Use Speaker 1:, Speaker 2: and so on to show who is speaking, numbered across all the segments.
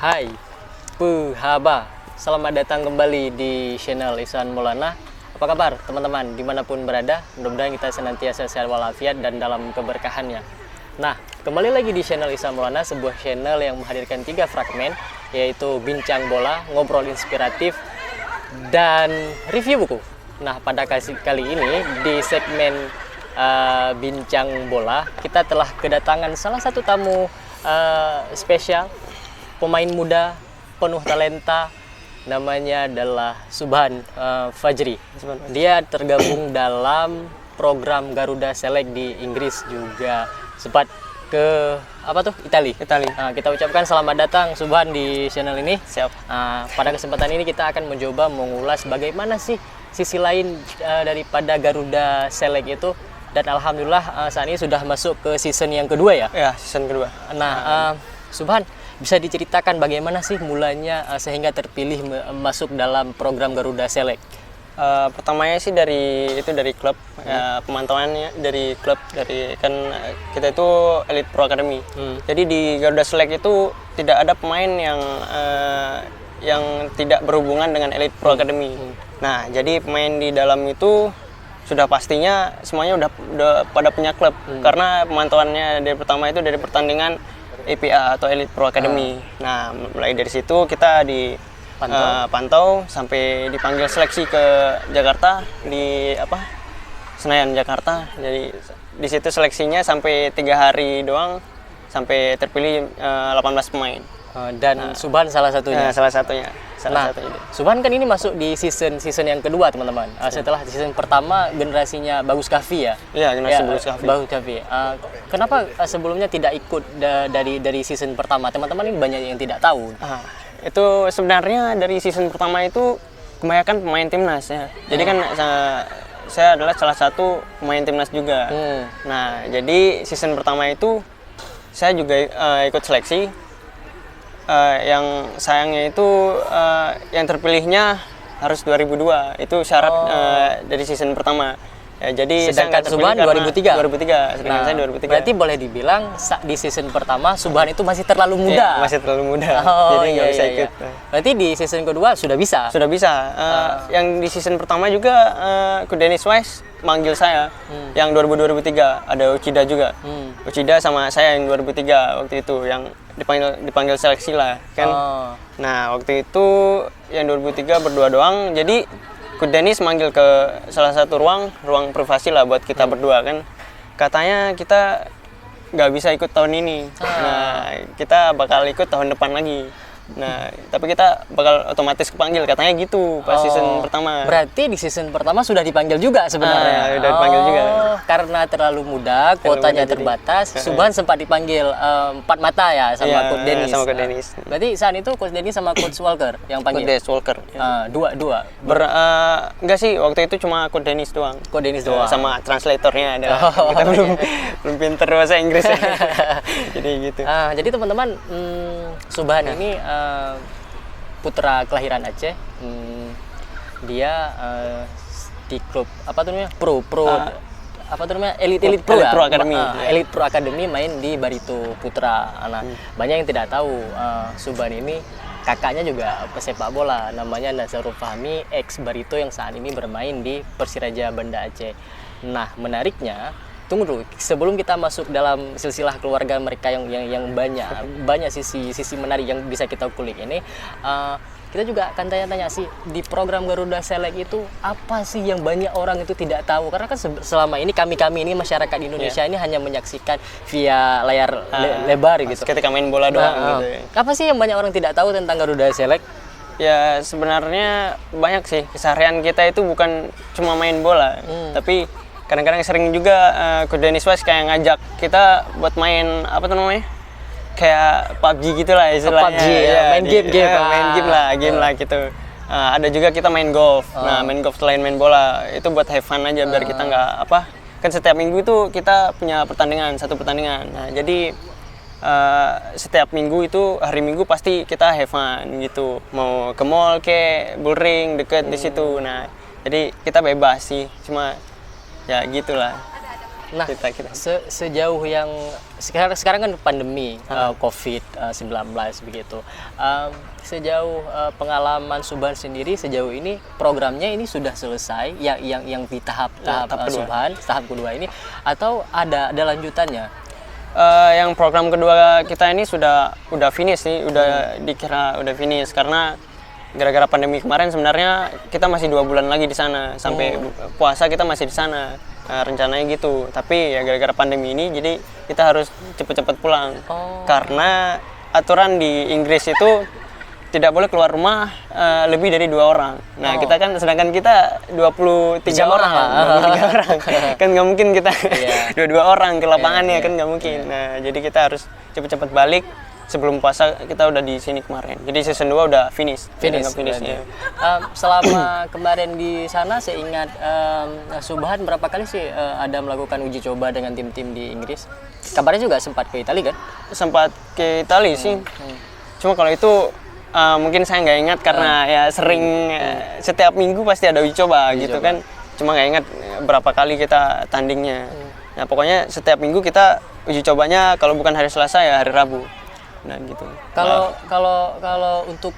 Speaker 1: Hai, Haba. Selamat datang kembali di channel Ihsan Maulana. Apa kabar teman-teman dimanapun berada? Mudah-mudahan kita senantiasa sehat walafiat dan dalam keberkahannya. Nah, kembali lagi di channel Ihsan Maulana, sebuah channel yang menghadirkan 3 fragmen, yaitu bincang bola, ngobrol inspiratif, dan review buku. Nah, pada kali ini di segmen bincang bola, kita telah kedatangan salah satu tamu spesial, pemain muda penuh talenta, namanya adalah Subhan Fajri. Dia tergabung dalam program Garuda Select di Inggris, juga sempat ke Italia. Kita ucapkan selamat datang Subhan di channel ini.
Speaker 2: Siap.
Speaker 1: Pada kesempatan ini kita akan mencoba mengulas bagaimana sih sisi lain daripada Garuda Select itu. Dan alhamdulillah saat ini sudah masuk ke season yang kedua ya?
Speaker 2: Ya, season kedua.
Speaker 1: Nah, Subhan, bisa diceritakan bagaimana sih mulanya sehingga terpilih masuk dalam program Garuda Select?
Speaker 2: Pertamanya sih dari klub, pemantauannya dari klub, kita itu Elite Pro Academy. Jadi di Garuda Select itu tidak ada pemain yang tidak berhubungan dengan Elite Pro Academy. Nah, jadi pemain di dalam itu sudah pastinya semuanya udah pada punya klub, karena pemantauannya dari pertama itu dari pertandingan EPA atau Elite Pro Academy. Nah, mulai dari situ kita pantau sampai dipanggil seleksi ke Jakarta di Senayan Jakarta. Jadi di situ seleksinya sampai 3 hari doang sampai terpilih 18 pemain.
Speaker 1: Dan Subhan salah satunya.
Speaker 2: Salah satunya.
Speaker 1: Subhan kan ini masuk di season yang kedua, teman-teman. Setelah season pertama generasinya Bagus Kahfi ya.
Speaker 2: Iya, generasi Bagus
Speaker 1: Kahfi. Kenapa sebelumnya tidak ikut dari season pertama? Teman-teman ini banyak yang tidak tahu.
Speaker 2: Itu sebenarnya dari season pertama itu kebanyakan pemain timnas ya. Jadi kan saya adalah salah satu pemain timnas juga. Nah, jadi season pertama itu saya juga ikut seleksi. Yang sayangnya itu yang terpilihnya harus 2002, itu syarat dari season pertama. Ya, jadi
Speaker 1: sedangkan Subhan 2003.
Speaker 2: Sedangkan saya 2003.
Speaker 1: Berarti boleh dibilang di season pertama Subhan itu masih terlalu muda.
Speaker 2: Iya, masih terlalu muda. Jadi nggak bisa ikut.
Speaker 1: Berarti di season kedua sudah bisa.
Speaker 2: Yang di season pertama juga Dennis Wise manggil saya. Yang 2003 ada Uchida juga. Uchida sama saya yang 2003 waktu itu yang dipanggil seleksi lah kan. Nah, waktu itu yang 2003 berdua doang. Jadi Dennis manggil ke salah satu ruang privasi lah buat kita berdua kan. Katanya kita nggak bisa ikut tahun ini. Nah, kita bakal ikut tahun depan lagi. Nah, tapi kita bakal otomatis kepanggil, katanya gitu pas season pertama.
Speaker 1: Berarti di season pertama sudah dipanggil juga sebenarnya.
Speaker 2: Udah dipanggil juga.
Speaker 1: Karena terlalu muda, kuotanya terbatas. Subhan sempat dipanggil 4 mata ya sama Coach Dennis.
Speaker 2: Sama Coach Dennis.
Speaker 1: Berarti saat itu Coach Dennis sama Coach Walker yang panggil.
Speaker 2: Coach Walker.
Speaker 1: Dua.
Speaker 2: Enggak sih, waktu itu cuma Coach Dennis doang.
Speaker 1: Coach Dennis doang.
Speaker 2: Sama translatornya ada. Kita belum pinter bahasa Inggris. Jadi gitu.
Speaker 1: Jadi teman-teman, Subhan ini putra kelahiran Aceh. Dia di klub Elite Pro Academy. Elite Pro Academy main di Barito Putra. Banyak yang tidak tahu Subhan ini kakaknya juga pesepak bola, namanya Nazarul Fahmi, ex Barito yang saat ini bermain di Persiraja Banda Aceh. Nah, menariknya, tunggu dulu, sebelum kita masuk dalam silsilah keluarga mereka yang banyak sisi menarik yang bisa kita kulik ini, kita juga akan tanya-tanya sih di program Garuda Select itu apa sih yang banyak orang itu tidak tahu, karena kan selama ini kami ini masyarakat Indonesia ini hanya menyaksikan via layar lebar gitu.
Speaker 2: Ketika main bola doang gitu ya.
Speaker 1: Apa sih yang banyak orang tidak tahu tentang Garuda Select?
Speaker 2: Ya sebenarnya banyak sih, keseharian kita itu bukan cuma main bola, tapi kadang-kadang sering juga Coach Dennis Wise kayak ngajak kita buat main kayak PUBG gitu lah istilahnya.
Speaker 1: PUBG ya, main game lah
Speaker 2: gitu. Ada juga kita main golf. Nah, main golf selain main bola itu buat have fun aja biar kita nggak kan setiap minggu itu kita punya satu pertandingan. Nah, jadi setiap minggu itu hari Minggu pasti kita have fun gitu. Mau ke mall bullring deket di situ. Nah, jadi kita bebas sih. Cuma ya gitulah.
Speaker 1: Nah,
Speaker 2: kita.
Speaker 1: sejauh yang sekarang kan pandemi COVID-19 begitu. Sejauh pengalaman Subhan sendiri sejauh ini programnya ini sudah selesai yang di tahap Subhan tahap kedua ini atau ada lanjutannya?
Speaker 2: Yang program kedua kita ini udah finish nih, dikira udah finish karena gara-gara pandemi kemarin sebenarnya kita masih 2 bulan lagi di sana sampai puasa kita masih di sana. Nah, rencananya gitu, tapi ya gara-gara pandemi ini jadi kita harus cepet-cepet pulang karena aturan di Inggris itu tidak boleh keluar rumah lebih dari 2 orang. Nah kita kan sedangkan kita 23 orang lah, 23 orang kan nggak mungkin kita 22 orang ke lapangannya kan nggak mungkin. Nah jadi kita harus cepet-cepet balik sebelum puasa. Kita udah di sini kemarin, jadi season 2 udah finish ya.
Speaker 1: Selama kemarin di sana saya ingat Subhan berapa kali sih ada melakukan uji coba dengan tim-tim di Inggris? Kabarnya juga sempat ke Italia kan?
Speaker 2: Sempat ke Italia sih, cuma kalau itu mungkin saya nggak ingat karena ya sering setiap minggu pasti ada uji coba gitu kan, cuma nggak ingat berapa kali kita tandingnya. Nah pokoknya setiap minggu kita uji cobanya, kalau bukan hari Selasa ya hari Rabu. Nah gitu.
Speaker 1: Kalau untuk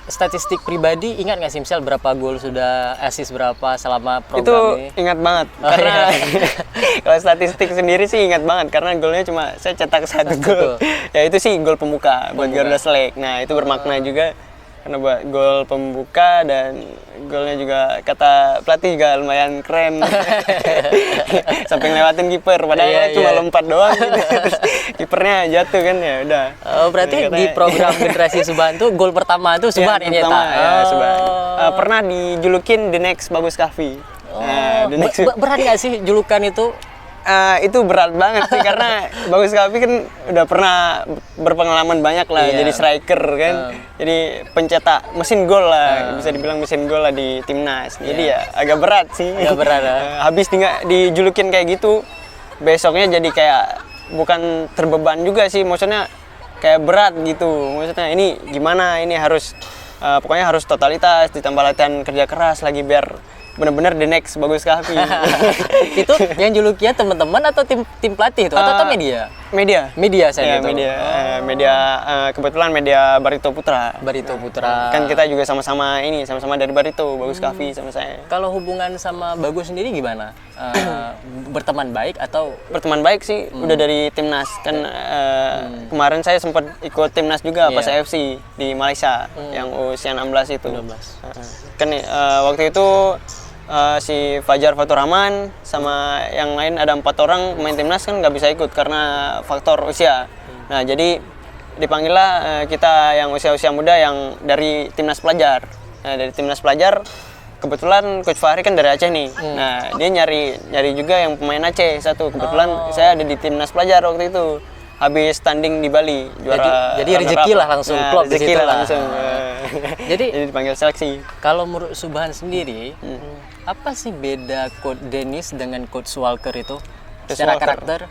Speaker 1: statistik pribadi ingat nggak sih misal berapa gol sudah, assist berapa selama program ini?
Speaker 2: Itu ingat banget karena kalau statistik sendiri sih ingat banget karena golnya cuma saya cetak 1 gol. Ya itu sih gol pembuka buat Garuda Select. Nah itu bermakna juga karena buat gol pembuka, dan golnya juga kata pelatih juga lumayan keren. Sampai ngelewatin kiper padahal cuma lompat doang gitu. Terus kipernya jatuh kan, ya udah.
Speaker 1: Berarti di program generasi Subhan tuh gol pertama tuh Subhan ini
Speaker 2: Subhan. Pernah dijulukin The Next Bagus Kahvi.
Speaker 1: Berat nggak sih julukan itu?
Speaker 2: Itu berat banget sih karena Bagus Kahvi kan udah pernah berpengalaman banyak lah, jadi striker kan, jadi pencetak mesin gol lah, bisa dibilang mesin gol lah di timnas. Jadi ya agak berat sih. Habis dijulukin kayak gitu, besoknya jadi kayak bukan terbeban juga sih, maksudnya kayak berat gitu. Maksudnya ini gimana, ini harus pokoknya harus totalitas ditambah latihan kerja keras lagi biar benar-benar the next Bagus Kahvi.
Speaker 1: Itu yang juluknya teman-teman atau tim pelatih itu atau media?
Speaker 2: Media
Speaker 1: saya gitu.
Speaker 2: Media kebetulan media Barito Putra. Kan kita juga sama-sama dari Barito, Bagus Kahvi sama saya.
Speaker 1: Kalau hubungan sama Bagus sendiri gimana? Berteman baik atau?
Speaker 2: Berteman baik sih, udah dari timnas kan. Kemarin saya sempat ikut timnas juga pas AFC di Malaysia yang usia 16 itu. Kan waktu itu si Fajar Fatur Rahman sama yang lain ada 4 orang pemain timnas kan nggak bisa ikut karena faktor usia. Nah jadi dipanggillah kita yang usia muda yang dari timnas pelajar. Nah dari timnas pelajar kebetulan Coach Fahri kan dari Aceh nih. Nah dia nyari juga yang pemain Aceh satu. Kebetulan saya ada di timnas pelajar waktu itu. Habis tanding di Bali juara.
Speaker 1: Jadi rezeki lah langsung, klop di situ lah.
Speaker 2: Jadi dipanggil seleksi.
Speaker 1: Kalau menurut Subhan sendiri, apa sih beda Coach Dennis dengan Coach Walker itu secara karakter?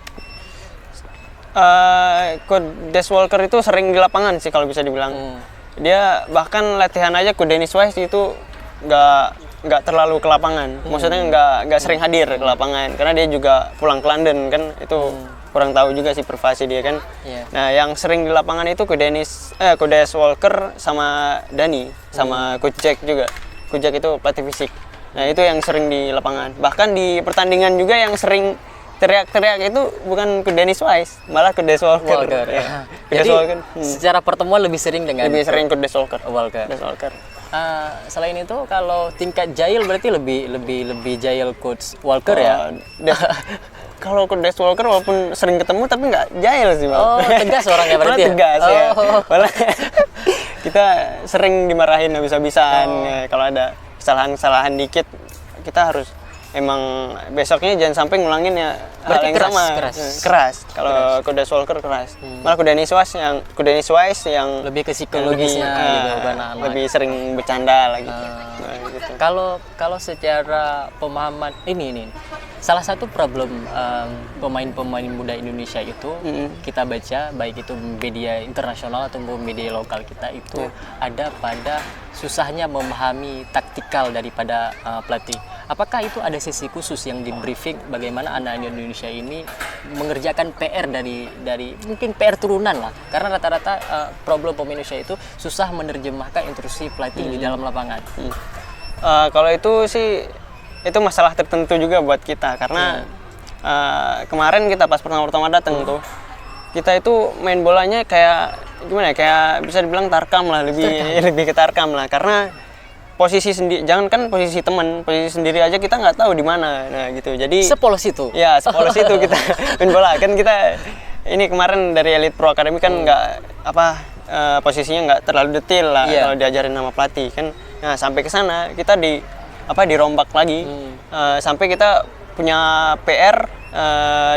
Speaker 2: Coach Des Walker itu sering di lapangan sih kalau bisa dibilang. Dia bahkan latihan aja Coach Dennis Wise itu nggak terlalu ke lapangan. Maksudnya nggak sering hadir ke lapangan karena dia juga pulang ke London kan, itu kurang tahu juga sih privasi dia kan. Nah yang sering di lapangan itu Coach Des Walker sama Dani sama Coach Jack juga. Coach Jack itu pelatih fisik. Nah itu yang sering di lapangan. Bahkan di pertandingan juga yang sering teriak-teriak itu bukan Coach Dennis Wise, malah Coach Des Walker.
Speaker 1: Jadi secara pertemuan lebih sering
Speaker 2: Coach Des Walker.
Speaker 1: Selain itu kalau tingkat jahil berarti lebih jahil Coach Walker ya.
Speaker 2: Kalau Coach Des Walker walaupun sering ketemu tapi nggak jahil sih, Bang.
Speaker 1: Tegas orangnya berarti.
Speaker 2: Tegas ya. Malah kita sering dimarahin habis-habisan ya, kalau ada kesalahan dikit kita harus emang besoknya jangan sampai ngulangin ya hal yang sama. Keras. Kalau Coach Des Walker keras. Malah Coach Dennis Wise yang
Speaker 1: lebih ke psikologisnya gitu,
Speaker 2: lebih sering bercanda lah gitu. Gitu.
Speaker 1: Kalau secara pemahaman ini salah satu problem pemain-pemain muda Indonesia itu kita baca baik itu media internasional atau media lokal kita itu ada pada susahnya memahami taktikal daripada pelatih. apakah itu ada sesi khusus yang di briefing bagaimana anak Indonesia ini mengerjakan PR dari mungkin PR turunan lah, karena rata-rata problem pemain Indonesia itu susah menerjemahkan instruksi pelatih di dalam lapangan.
Speaker 2: Kalau itu sih itu masalah tertentu juga buat kita karena kemarin kita pas pertama datang tuh kita itu main bolanya kayak gimana ya, kayak bisa dibilang tarkam lah, lebih ke tarkam lah, karena posisi sendiri, jangan kan posisi teman, posisi sendiri aja kita nggak tahu di mana, nah gitu. Jadi
Speaker 1: sepolos itu.
Speaker 2: Ya sepolos itu kita main bola kan. Kita ini kemarin dari Elite Pro Academy kan nggak posisinya nggak terlalu detail lah kalau diajarin sama pelatih kan. Nah sampai ke sana kita dirombak lagi sampai kita punya PR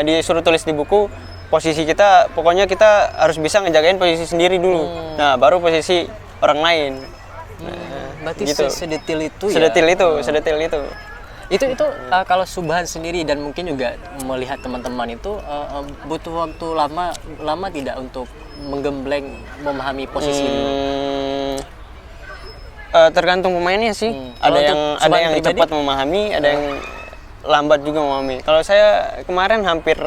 Speaker 2: disuruh tulis di buku posisi kita, pokoknya kita harus bisa ngejagain posisi sendiri dulu. Nah baru posisi orang lain.
Speaker 1: Berarti
Speaker 2: gitu.
Speaker 1: sedetil itu ya.
Speaker 2: Sedetil itu.
Speaker 1: Itu kalau Subhan sendiri dan mungkin juga melihat teman-teman itu butuh waktu lama tidak untuk menggembleng memahami posisi itu.
Speaker 2: Tergantung pemainnya sih. Ada yang cepat memahami, ada yang lambat juga memahami. Kalau saya kemarin hampir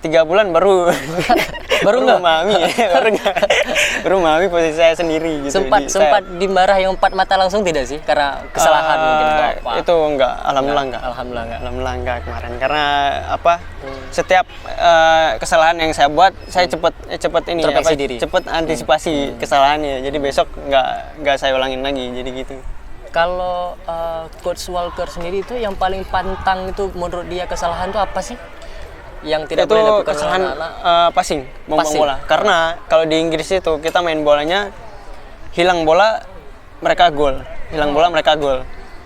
Speaker 2: 3 bulan baru memahami posisi saya sendiri gitu.
Speaker 1: Sempat dimarah yang 4 mata langsung tidak sih karena kesalahan mungkin atau apa?
Speaker 2: Itu enggak, alhamdulillah enggak kemarin, karena setiap kesalahan yang saya buat saya cepat antisipasi kesalahannya, jadi besok enggak saya ulangin lagi, jadi gitu.
Speaker 1: Kalau Coach Walker sendiri itu yang paling pantang itu menurut dia kesalahan itu apa sih? Yang tidak boleh dilakukan
Speaker 2: kesalahan passing, membuang bola. Karena kalau di Inggris itu kita main bolanya hilang bola mereka gol,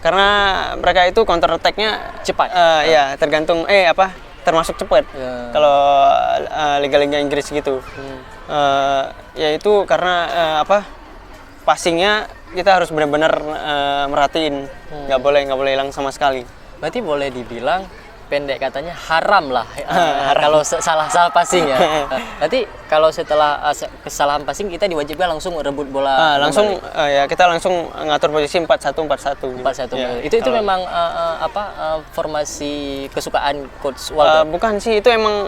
Speaker 2: karena mereka itu counter attack-nya
Speaker 1: cepat.
Speaker 2: Ya tergantung termasuk cepat. Kalau liga-liga Inggris gitu. Yaitu karena passingnya kita harus benar-benar merhatiin, nggak boleh hilang sama sekali.
Speaker 1: Berarti boleh dibilang pendek katanya haram lah kalau salah passing ya. Berarti kalau setelah kesalahan passing kita diwajibkan langsung rebut bola.
Speaker 2: Kita langsung ngatur posisi 4-1.
Speaker 1: 4-1. Itu memang formasi kesukaan Coach Walker.
Speaker 2: Bukan sih, itu emang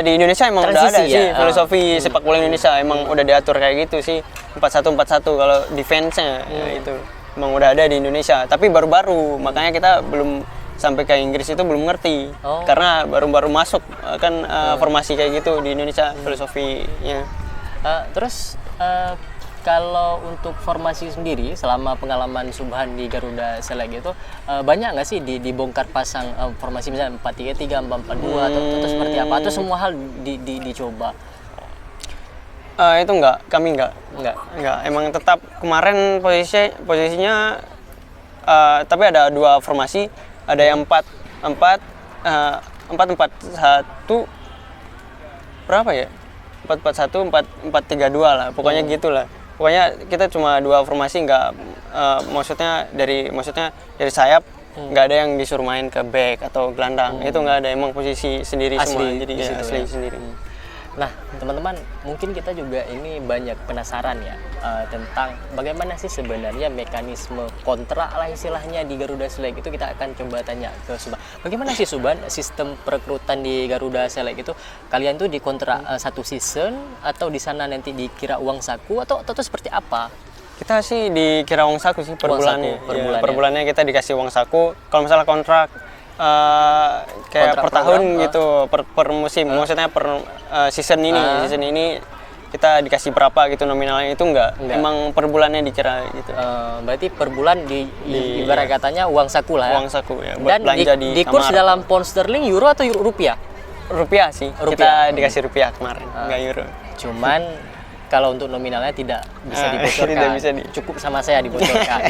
Speaker 2: di Indonesia emang udah ada sih filosofi sepak bola Indonesia, emang udah diatur kayak gitu sih, 4-1 kalau defense-nya itu emang udah ada di Indonesia, tapi baru-baru makanya kita belum sampai ke Inggris itu belum ngerti karena baru-baru masuk kan formasi kayak gitu di Indonesia filosofinya.
Speaker 1: Terus kalau untuk formasi sendiri selama pengalaman Subhan di Garuda Select itu banyak nggak sih dibongkar pasang formasi misalnya 4-3-3, 4-4-2 atau seperti apa, atau semua hal dicoba?
Speaker 2: Itu kami enggak. Emang tetap kemarin posisinya tapi ada 2 formasi. Ada yang 4-4-1 berapa ya? 4-4-1, 4-3-2 lah. Pokoknya gitulah. Pokoknya kita cuma 2 formasi, maksudnya dari sayap nggak ada yang disuruh main ke back atau gelandang. Itu nggak ada, emang posisi sendiri semua. Jadi asli sendiri.
Speaker 1: Nah, teman-teman, mungkin kita juga ini banyak penasaran ya tentang bagaimana sih sebenarnya mekanisme kontrak lah istilahnya di Garuda Select itu. Kita akan coba tanya ke Subhan. Bagaimana sih Subhan sistem perekrutan di Garuda Select itu? Kalian tuh dikontrak 1 season atau di sana nanti dikira uang saku atau seperti apa?
Speaker 2: Kita sih dikira uang saku sih per bulannya. Per bulannya kita dikasih uang saku. Kalau misalnya kontrak kayak per tahun gitu, per musim, maksudnya per season ini kita dikasih berapa gitu nominalnya, itu enggak. Emang per bulannya dikira gitu.
Speaker 1: Berarti per bulan ibarat katanya uang saku lah ya.
Speaker 2: Uang saku ya, buat
Speaker 1: dan
Speaker 2: belanja
Speaker 1: di kurs dalam pound sterling, euro atau rupiah?
Speaker 2: Rupiah sih. Kita dikasih rupiah kemarin, enggak euro.
Speaker 1: Cuman kalau untuk nominalnya tidak bisa dibocorkan. Cukup sama saya dibocorkan.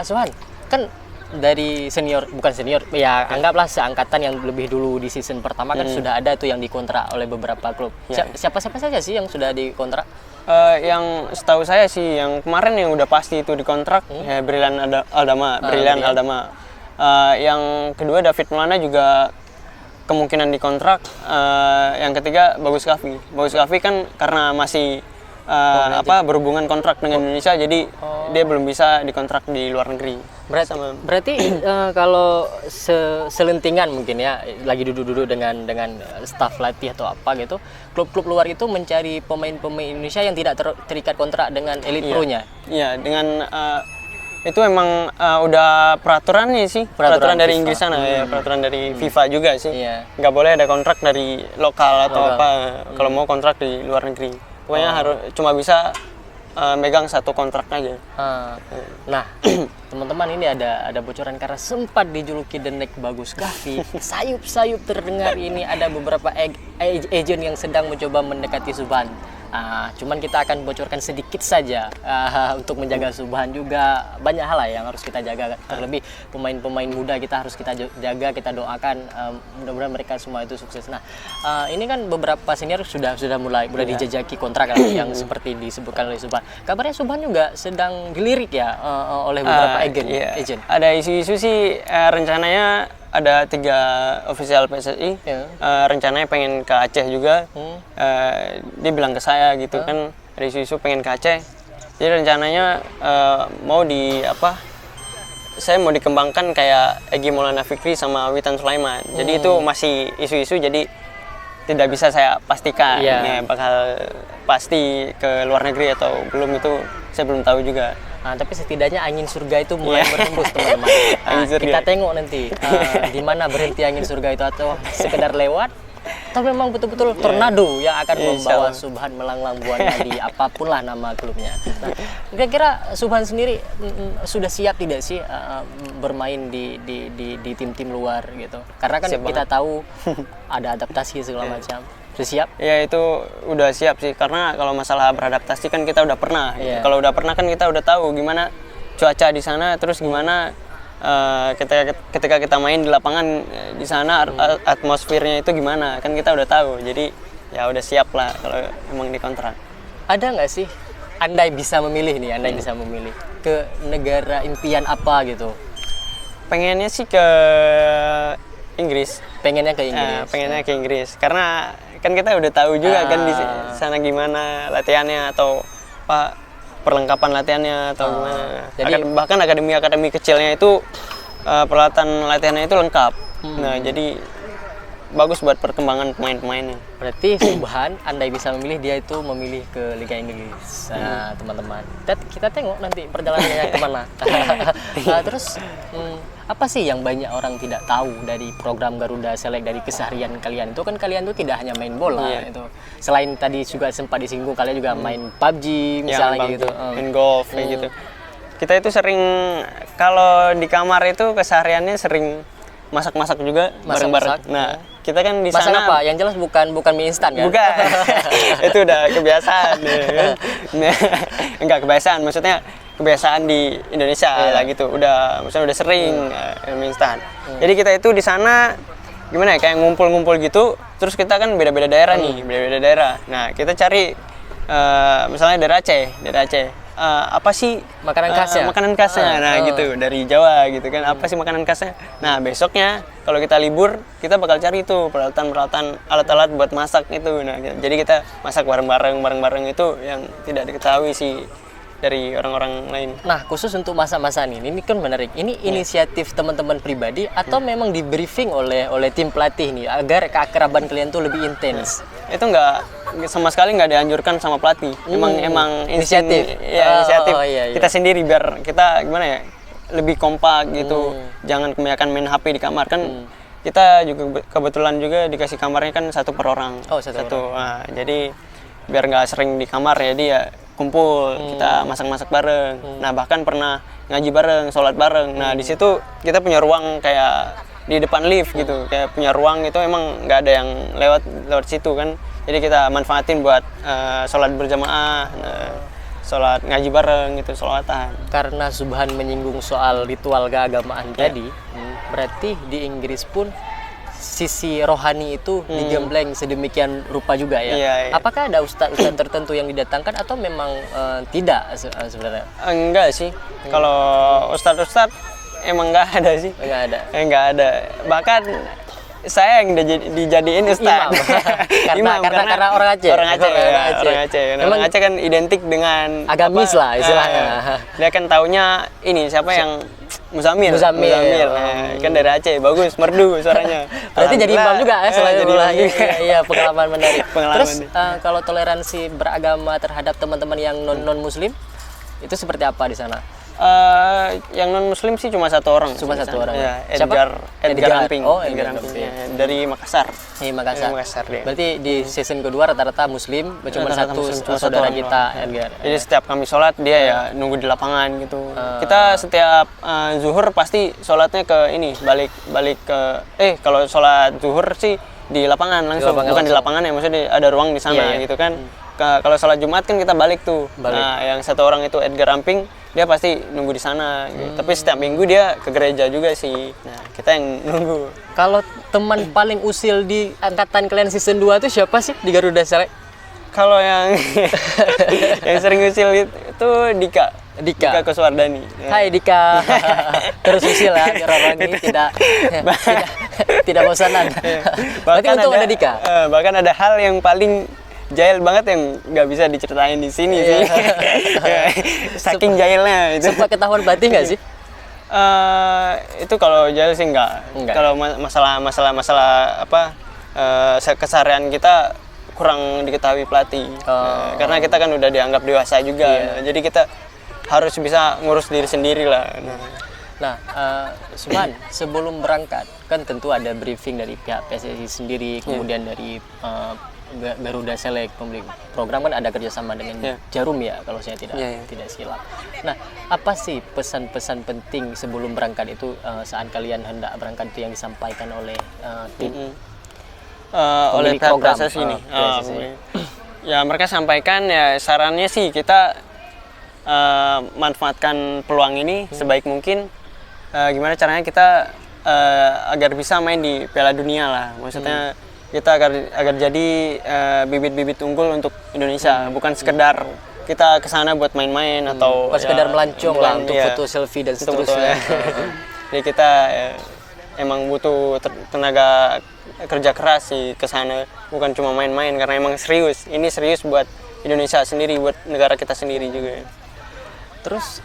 Speaker 1: Subhan, kan dari bukan senior ya, anggaplah seangkatan yang lebih dulu di season pertama kan sudah ada tuh yang dikontrak oleh beberapa klub. Siapa saja sih yang sudah dikontrak?
Speaker 2: Yang setahu saya sih yang kemarin yang udah pasti itu dikontrak ya Brilliant Aldama. Yang kedua David Maulana juga kemungkinan dikontrak. Yang ketiga Bagus Kavi kan karena masih berhubungan kontrak dengan Indonesia, jadi dia belum bisa dikontrak di luar negeri.
Speaker 1: Berarti kalau selentingan mungkin ya, lagi duduk-duduk dengan staf latih atau apa gitu, klub-klub luar itu mencari pemain-pemain Indonesia yang tidak terikat kontrak dengan elit pro-nya.
Speaker 2: Iya, dengan itu emang udah peraturannya sih, peraturan dari
Speaker 1: FIFA.
Speaker 2: Inggris sana ya, peraturan dari FIFA juga sih.
Speaker 1: Iya.
Speaker 2: Nggak boleh ada kontrak dari lokal atau apa, kalau mau kontrak di luar negeri. Pokoknya harus cuma bisa megang satu kontrak aja.
Speaker 1: Nah, teman-teman, ini ada bocoran karena sempat dijuluki The Next Bagus Kahvi. Sayup-sayup terdengar ini ada beberapa agent yang sedang mencoba mendekati Subhan. Cuman kita akan bocorkan sedikit saja untuk menjaga Subhan juga. Banyak hal lah yang harus kita jaga, terlebih pemain-pemain muda kita harus kita jaga, kita doakan mudah-mudahan mereka semua itu sukses. Nah, ini kan beberapa senior sudah mulai dijajaki kontrak yang seperti disebutkan oleh Subhan. Kabarnya Subhan juga sedang dilirik ya oleh beberapa agent.
Speaker 2: Ada isu-isu sih, rencananya ada 3 official PSSI, rencananya pengen ke Aceh juga. Dia bilang ke saya gitu kan, ada isu-isu pengen ke Aceh. Jadi rencananya saya mau dikembangkan kayak Egy Maulana Fikri sama Witan Sulaiman. Jadi itu masih isu-isu, jadi tidak bisa saya pastikan ya, bakal pasti ke luar negeri atau belum, itu saya belum tahu juga.
Speaker 1: Tapi setidaknya angin surga itu mulai berhembus, teman-teman. Kita tengok nanti di mana berhenti angin surga itu, atau sekedar lewat, atau memang betul-betul tornado yang akan membawa Subhan melanglang buana di apapun lah nama klubnya. Nah, kira-kira Subhan sendiri sudah siap tidak sih bermain di tim-tim luar gitu? Karena kan
Speaker 2: siap
Speaker 1: kita
Speaker 2: banget.
Speaker 1: Tahu ada adaptasi segala macam. Sudah siap?
Speaker 2: Ya itu udah siap sih, karena kalau masalah beradaptasi kan kita udah pernah. Kalau udah pernah kan kita udah tahu gimana cuaca di sana, terus gimana ketika kita main di lapangan di sana atmosfernya itu gimana, kan kita udah tahu. Jadi ya udah siap lah kalau emang dikontrak.
Speaker 1: Ada nggak sih andai bisa memilih bisa memilih ke negara impian apa gitu?
Speaker 2: Pengennya sih ke Inggris.
Speaker 1: Pengennya ke Inggris.
Speaker 2: Pengennya ke Inggris karena kan kita udah tahu juga kan di sana gimana latihannya atau apa perlengkapan latihannya atau gimana.
Speaker 1: Jadi
Speaker 2: bahkan akademi kecilnya itu peralatan latihannya itu lengkap. Nah, jadi bagus buat perkembangan pemain-pemainnya.
Speaker 1: Berarti Subhan andai bisa memilih, dia itu memilih ke Liga Inggris. Nah, teman-teman, kita tengok nanti perjalanannya kemana. Terus apa sih yang banyak orang tidak tahu dari program Garuda Select, dari keseharian kalian? Itu kan kalian tuh tidak hanya main bola itu. Selain tadi juga sempat disinggung, kalian juga main PUBG misalnya gitu.
Speaker 2: Main golf kayak gitu. Kita itu sering kalau di kamar itu kesehariannya sering masak-masak juga bareng-bareng. Nah, kita kan di
Speaker 1: masak
Speaker 2: sana
Speaker 1: apa? Yang jelas bukan mie instan kan?
Speaker 2: Bukan. Itu udah kebiasaan ya, kan? Enggak kebiasaan, maksudnya kebiasaan di Indonesia lah gitu. Maksudnya udah sering mie instan. Jadi kita itu di sana gimana ya, kayak ngumpul-ngumpul gitu. Terus kita kan beda-beda daerah nih, beda-beda daerah. Nah, kita cari misalnya dari Aceh. Apa sih
Speaker 1: makanan khasnya?
Speaker 2: Makanan khasnya, gitu dari Jawa gitu kan. Apa sih makanan khasnya? Nah, besoknya kalau kita libur kita bakal cari itu peralatan alat-alat buat masak itu. Nah, jadi kita masak bareng-bareng itu yang tidak diketahui sih dari orang-orang lain.
Speaker 1: Nah, khusus untuk masak-masakan ini kan menarik. Ini inisiatif teman-teman pribadi atau memang di briefing oleh tim pelatih nih agar keakraban kalian tuh lebih intens?
Speaker 2: Itu sama sekali nggak dianjurkan sama pelatih. Emang
Speaker 1: inisiatif.
Speaker 2: Inisiatif.
Speaker 1: Iya.
Speaker 2: Kita sendiri biar kita gimana ya, lebih kompak gitu. Jangan kebanyakan main HP di kamar kan. Kita juga kebetulan juga dikasih kamarnya kan satu per orang. Satu. Nah, jadi biar nggak sering di kamar ya, dia kumpul, kita masak-masak bareng. Nah, bahkan pernah ngaji bareng, sholat bareng. Nah, di situ kita punya ruang kayak di depan lift gitu, kayak punya ruang itu emang nggak ada yang lewat situ kan. Jadi kita manfaatin buat sholat berjamaah, sholat ngaji bareng gitu, sholatan.
Speaker 1: Karena Subhan menyinggung soal ritual keagamaan tadi, berarti di Inggris pun sisi rohani itu digembleng sedemikian rupa juga ya.
Speaker 2: Iya.
Speaker 1: Apakah ada ustadz tertentu yang didatangkan atau memang tidak sebenarnya?
Speaker 2: Enggak sih. Kalau ustadz emang nggak ada sih.
Speaker 1: Enggak ada.
Speaker 2: Nggak ada. Bahkan saya yang dijadiin ustadz.
Speaker 1: Karena orang Aceh.
Speaker 2: Orang Aceh. Orang Aceh kan identik dengan
Speaker 1: agamis lah istilahnya.
Speaker 2: Dia kan taunya ini siapa yang Muzamil. Nah, kan dari Aceh, bagus, merdu suaranya.
Speaker 1: Berarti jadi imam juga ya selain
Speaker 2: jadi
Speaker 1: bola.
Speaker 2: imam juga.
Speaker 1: Iya, pengalaman menarik.
Speaker 2: Pengalaman
Speaker 1: Terus
Speaker 2: nih.
Speaker 1: kalau toleransi beragama terhadap teman-teman yang non muslim itu seperti apa di sana?
Speaker 2: Yang non muslim sih cuma satu orang.
Speaker 1: Cuma
Speaker 2: di
Speaker 1: satu
Speaker 2: sana.
Speaker 1: orang.
Speaker 2: Ya,
Speaker 1: Siapa?
Speaker 2: Edgar Amping.
Speaker 1: Oh,
Speaker 2: Edgar
Speaker 1: Edgar
Speaker 2: Amping.
Speaker 1: Amping.
Speaker 2: Ya, dari Makassar.
Speaker 1: Di Makassar.
Speaker 2: Dari Makassar dia.
Speaker 1: Berarti di season kedua rata-rata muslim, cuma
Speaker 2: Rata-rata
Speaker 1: satu
Speaker 2: muslim, cuma satu
Speaker 1: saudara
Speaker 2: orang
Speaker 1: kita
Speaker 2: doang.
Speaker 1: Edgar.
Speaker 2: Jadi setiap kami sholat dia ya nunggu di lapangan gitu. Kita setiap zuhur pasti sholatnya ke ini balik ke kalau sholat zuhur sih di lapangan langsung,
Speaker 1: lapangan
Speaker 2: bukan di
Speaker 1: langsung.
Speaker 2: lapangan ya, maksudnya ada ruang di sana
Speaker 1: Iya.
Speaker 2: gitu kan. Kalau sholat Jumat kan kita balik tuh.
Speaker 1: Balik.
Speaker 2: Nah, yang satu orang itu Edgar Amping, dia pasti nunggu di sana. Gitu. Tapi setiap minggu dia ke gereja juga sih. Nah, kita yang nunggu.
Speaker 1: Kalau teman paling usil di angkatan kalian season 2 itu siapa sih di Garuda Select?
Speaker 2: Kalau yang yang sering usil itu Dika Kuswardani.
Speaker 1: Hai Dika, terus usil ya biar orang ini tidak bosanan. Berarti untung ada Dika.
Speaker 2: Bahkan ada hal yang paling jahil banget yang nggak bisa diceritain di sini sih. Saking jahilnya itu.
Speaker 1: Sempat ketahuan berarti nggak sih?
Speaker 2: Itu kalau jahil sih enggak. Kalau masalah apa keseharian kita kurang diketahui pelatih. Karena kita kan udah dianggap dewasa juga. Jadi kita harus bisa ngurus diri sendiri lah.
Speaker 1: Nah, Suman, sebelum berangkat kan tentu ada briefing dari pihak PSSI sendiri, kemudian dari Garuda Select pemilik program kan ada kerjasama dengan Jarum ya kalau saya tidak silap. Nah, apa sih pesan-pesan penting sebelum berangkat itu saat kalian hendak berangkat itu yang disampaikan oleh tim?
Speaker 2: Oleh pihak PSSI ini. Ya mereka sampaikan ya sarannya sih kita manfaatkan peluang ini sebaik mungkin. Gimana caranya kita agar bisa main di Piala Dunia lah. Maksudnya kita agar jadi bibit-bibit unggul untuk Indonesia, bukan sekedar kita kesana buat main-main atau
Speaker 1: sekedar melancong lah untuk foto selfie dan seterusnya.
Speaker 2: Jadi kita emang butuh tenaga kerja keras sih kesana, bukan cuma main-main karena emang serius. Ini serius buat Indonesia sendiri, buat negara kita sendiri juga.
Speaker 1: Terus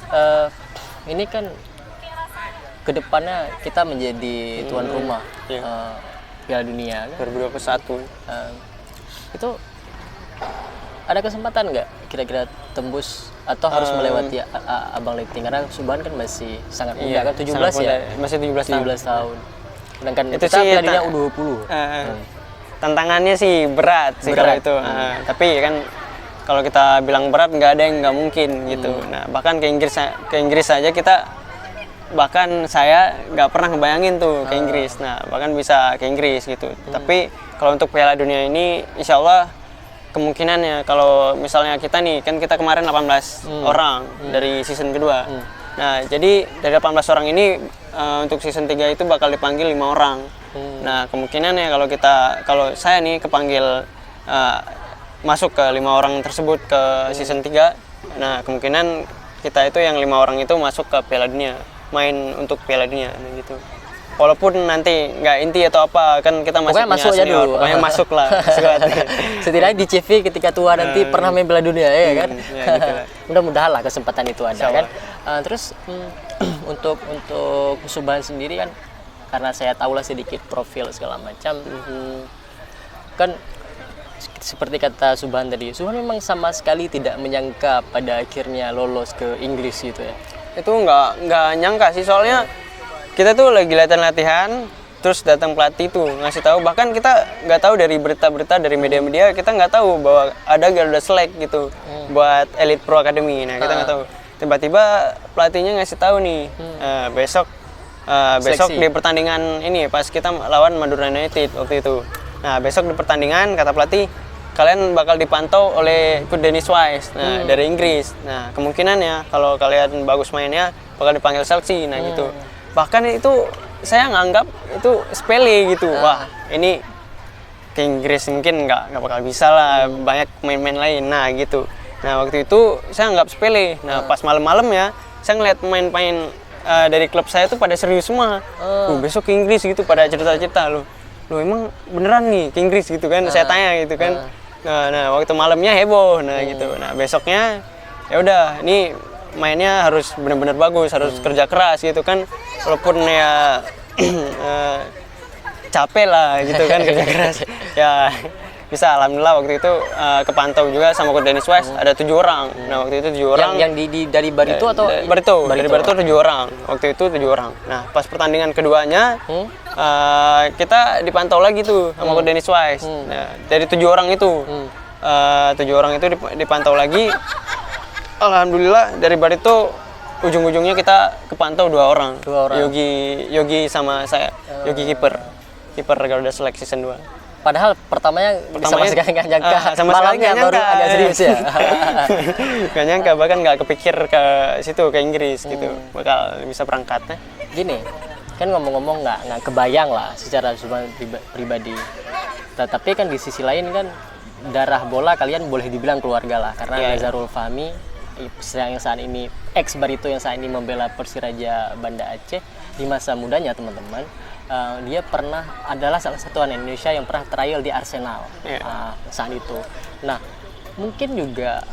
Speaker 1: ini kan kedepannya kita menjadi tuan rumah Piala Dunia kan?
Speaker 2: 2021.
Speaker 1: Itu ada kesempatan nggak kira-kira tembus atau harus melewati Abang Lifting karena Subhan kan masih sangat muda kan 17 ya?
Speaker 2: Masih 17
Speaker 1: tahun. Sedangkan
Speaker 2: itu
Speaker 1: kita
Speaker 2: sih
Speaker 1: Piala Dunia U20.
Speaker 2: Tantangannya sih berat sih kalau itu. Tapi kan kalau kita bilang berat nggak ada yang nggak mungkin gitu. Nah bahkan ke Inggris saja bahkan saya nggak pernah ngebayangin tuh ke Inggris. Nah bahkan bisa ke Inggris gitu. Tapi kalau untuk Piala Dunia ini insya Allah kemungkinannya kalau misalnya kita nih kan kita kemarin 18 orang dari season kedua. Nah jadi dari 18 orang ini untuk season 3 itu bakal dipanggil 5 orang. Nah kemungkinannya kalau saya nih kepanggil masuk ke 5 orang tersebut ke season 3. Nah kemungkinan kita itu yang 5 orang itu masuk ke Piala Dunia, main untuk Piala Dunia gitu. Walaupun nanti nggak inti atau apa kan kita masih
Speaker 1: pokoknya masuk aja dulu.
Speaker 2: Pokoknya masuk lah.
Speaker 1: Setidaknya di CV ketika tua nanti pernah main Piala Dunia ya kan.
Speaker 2: Gitu lah.
Speaker 1: Mudah-mudahan lah kesempatan itu ada kan. Terus untuk Subhan sendiri kan karena saya tahu lah sedikit profil segala macam kan seperti kata Subhan tadi, Subhan memang sama sekali tidak menyangka pada akhirnya lolos ke Inggris gitu ya.
Speaker 2: Itu nggak nyangka sih, soalnya kita tuh lagi latihan terus datang pelatih tuh ngasih tahu, bahkan kita nggak tahu dari berita-berita dari media-media, kita nggak tahu bahwa ada Garuda Select gitu buat Elite Pro Academy. Nah kita nggak tahu, tiba-tiba pelatihnya ngasih tahu nih besok di pertandingan ini pas kita lawan Madura United waktu itu. Nah besok di pertandingan kata pelatih kalian bakal dipantau oleh coach Dennis Wise dari Inggris. Nah kemungkinannya kalau kalian bagus mainnya bakal dipanggil seleksi. Nah gitu. Bahkan itu saya nganggap itu sepele gitu. Wah ini ke Inggris mungkin nggak bakal bisa lah, banyak pemain-pemain lain. Nah gitu. Nah waktu itu saya anggap sepele. Nah pas malam-malam ya saya ngeliat pemain-pemain dari klub saya tuh pada serius semua. Besok ke Inggris gitu, pada cerita-cerita loh emang beneran nih ke Inggris gitu kan. Saya tanya gitu kan. Nah waktu malamnya heboh. Nah gitu. Nah besoknya ya udah, ini mainnya harus benar-benar bagus, harus kerja keras gitu kan, walaupun ya capek lah gitu kan kerja keras ya bisa. Alhamdulillah waktu itu kepantau juga sama Coach Dennis Wise ada 7 orang. Nah waktu itu 7 orang
Speaker 1: yang dari Barito atau
Speaker 2: dari Barito 7 orang waktu itu 7 orang. Nah pas pertandingan keduanya kita dipantau lagi tuh sama Coach Dennis Wise. Nah, dari 7 orang itu 7 orang itu dipantau lagi. Alhamdulillah dari Barito ujung-ujungnya kita kepantau 2 orang. Yogi sama saya. Yogi kiper Garuda Select season 2.
Speaker 1: Padahal pertamanya sama sekali nggak nyangka,
Speaker 2: sama sekali nggak
Speaker 1: baru
Speaker 2: nyangka.
Speaker 1: agak serius ya.
Speaker 2: Nggak nyangka, bahkan nggak kepikir ke situ, ke Inggris gitu, bakal bisa berangkatnya.
Speaker 1: Gini, kan ngomong-ngomong nggak kebayang lah secara pribadi. Tapi kan di sisi lain kan darah bola kalian boleh dibilang keluarga lah, karena Nazarul Fahmi yang saat ini ex Barito yang saat ini membela Persiraja Banda Aceh di masa mudanya teman-teman. Dia pernah adalah salah satu anak Indonesia yang pernah trial di Arsenal saat itu. Nah, mungkin juga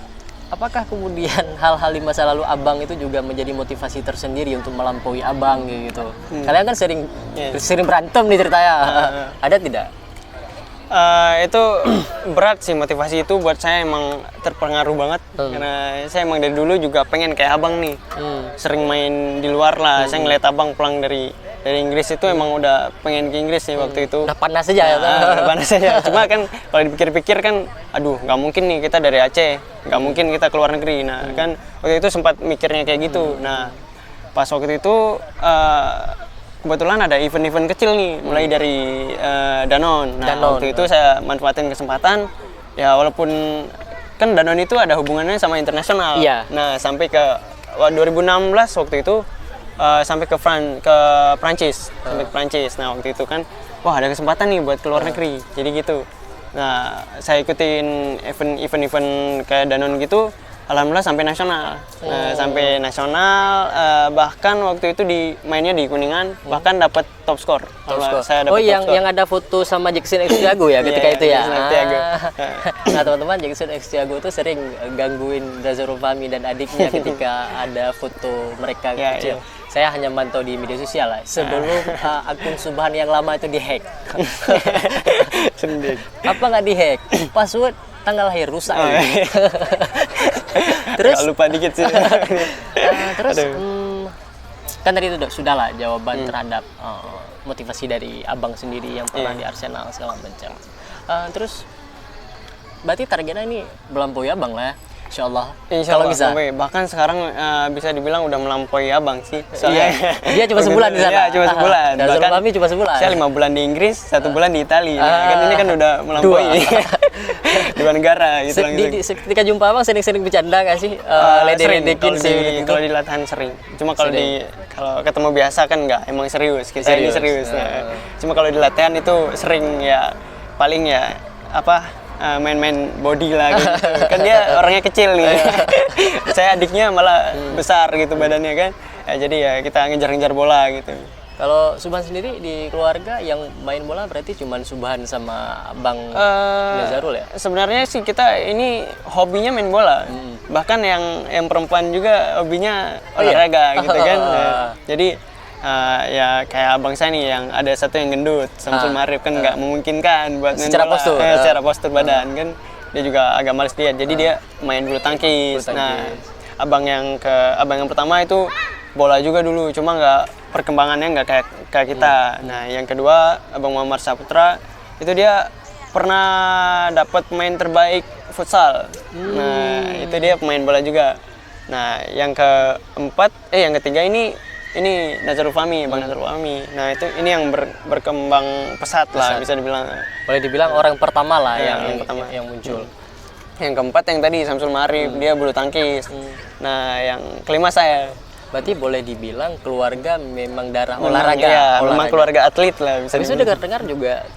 Speaker 1: apakah kemudian hal-hal di masa lalu abang itu juga menjadi motivasi tersendiri untuk melampaui abang gitu? Kalian kan sering berantem nih ceritanya. Ada tidak?
Speaker 2: Itu berat sih, motivasi itu buat saya emang terpengaruh banget karena saya emang dari dulu juga pengen kayak abang nih, sering main di luar lah. Saya ngeliat abang pulang dari Inggris itu emang udah pengen ke Inggris nih waktu itu.
Speaker 1: Udah panas aja ya?
Speaker 2: Udah panas aja. Cuma kan kalau dipikir-pikir kan, aduh nggak mungkin nih kita dari Aceh, nggak mungkin kita keluar negeri. Nah kan waktu itu sempat mikirnya kayak gitu. Nah pas waktu itu kebetulan ada event-event kecil nih, mulai dari Danone. Nah waktu itu saya manfaatin kesempatan, ya walaupun kan Danone itu ada hubungannya sama internasional. Nah sampai ke 2016 waktu itu sampai ke Prancis, Nah waktu itu kan, wah ada kesempatan nih buat keluar negeri, jadi gitu. Nah saya ikutin event-event kayak Danone gitu, alhamdulillah sampai nasional. Sampai nasional, bahkan waktu itu mainnya di Kuningan, bahkan dapat top skor. Saya dapat
Speaker 1: yang ada foto sama Jackson X Thiago ya ketika itu ya. Nah teman-teman, Jackson X Thiago itu sering gangguin Nazarul Fahmi dan adiknya ketika ada foto mereka kecil. Saya hanya mantau di media sosial lah sebelum akun Subhan yang lama itu dihack. Apa nggak dihack? Password tanggal lahir rusak. Terus
Speaker 2: lupa dikit sih.
Speaker 1: Terus kan tadi itu sudah lah jawaban terhadap motivasi dari abang sendiri yang pernah di Arsenal segala macam. Terus berarti targetnya ini melampaui abang lah ya. Insya Allah kalau bisa.
Speaker 2: Bahkan sekarang bisa dibilang udah melampaui abang sih. Soalnya
Speaker 1: dia cuma sebulan di sana.
Speaker 2: Iya, cuma sebulan.
Speaker 1: Bahkan kami cuma sebulan.
Speaker 2: Saya 5 bulan di Inggris, 1 bulan di Italia. Kan ini kan udah melampaui 2 negara gitu.
Speaker 1: Ketika jumpa abang sering-sering bercanda nggak sih? Ledek-ledekin sih.
Speaker 2: Kalau di latihan sering. Cuma kalau ketemu biasa kan nggak, emang serius. Kita ini serius. Cuma kalau di latihan itu sering ya, paling ya main-main body lah gitu. Kan dia orangnya kecil nih. Saya adiknya malah besar gitu badannya kan. Jadi ya kita ngejar-ngejar bola gitu.
Speaker 1: Kalau Subhan sendiri di keluarga yang main bola berarti cuman Subhan sama Bang Nazarul ya? Sebenarnya
Speaker 2: sih kita ini hobinya main bola. Bahkan yang perempuan juga hobinya olahraga gitu kan. Jadi ya kayak abang saya nih yang ada satu yang gendut, Samsul Marif kan nggak memungkinkan buat main
Speaker 1: secara
Speaker 2: bola.
Speaker 1: postur.
Speaker 2: Secara postur badan kan dia juga agak males lihat, jadi dia main bulu tangkis. Nah abang yang pertama itu bola juga dulu, cuma nggak perkembangannya nggak kayak kita. Nah yang kedua abang Muhammad Saputra itu dia pernah dapat pemain terbaik futsal. Nah itu dia pemain bola juga. Nah yang ketiga ini Nazarul Fahmi, Bang Nazarul Fahmi. Nah itu ini yang berkembang pesat lah, bisa dibilang.
Speaker 1: Boleh dibilang orang pertama lah yang muncul.
Speaker 2: Yang keempat yang tadi Samsul Marif, dia bulu tangkis. Nah yang kelima saya.
Speaker 1: Berarti boleh dibilang keluarga memang darah olahraga.
Speaker 2: Memang keluarga atlet lah bisa.
Speaker 1: Tapi saya dengar juga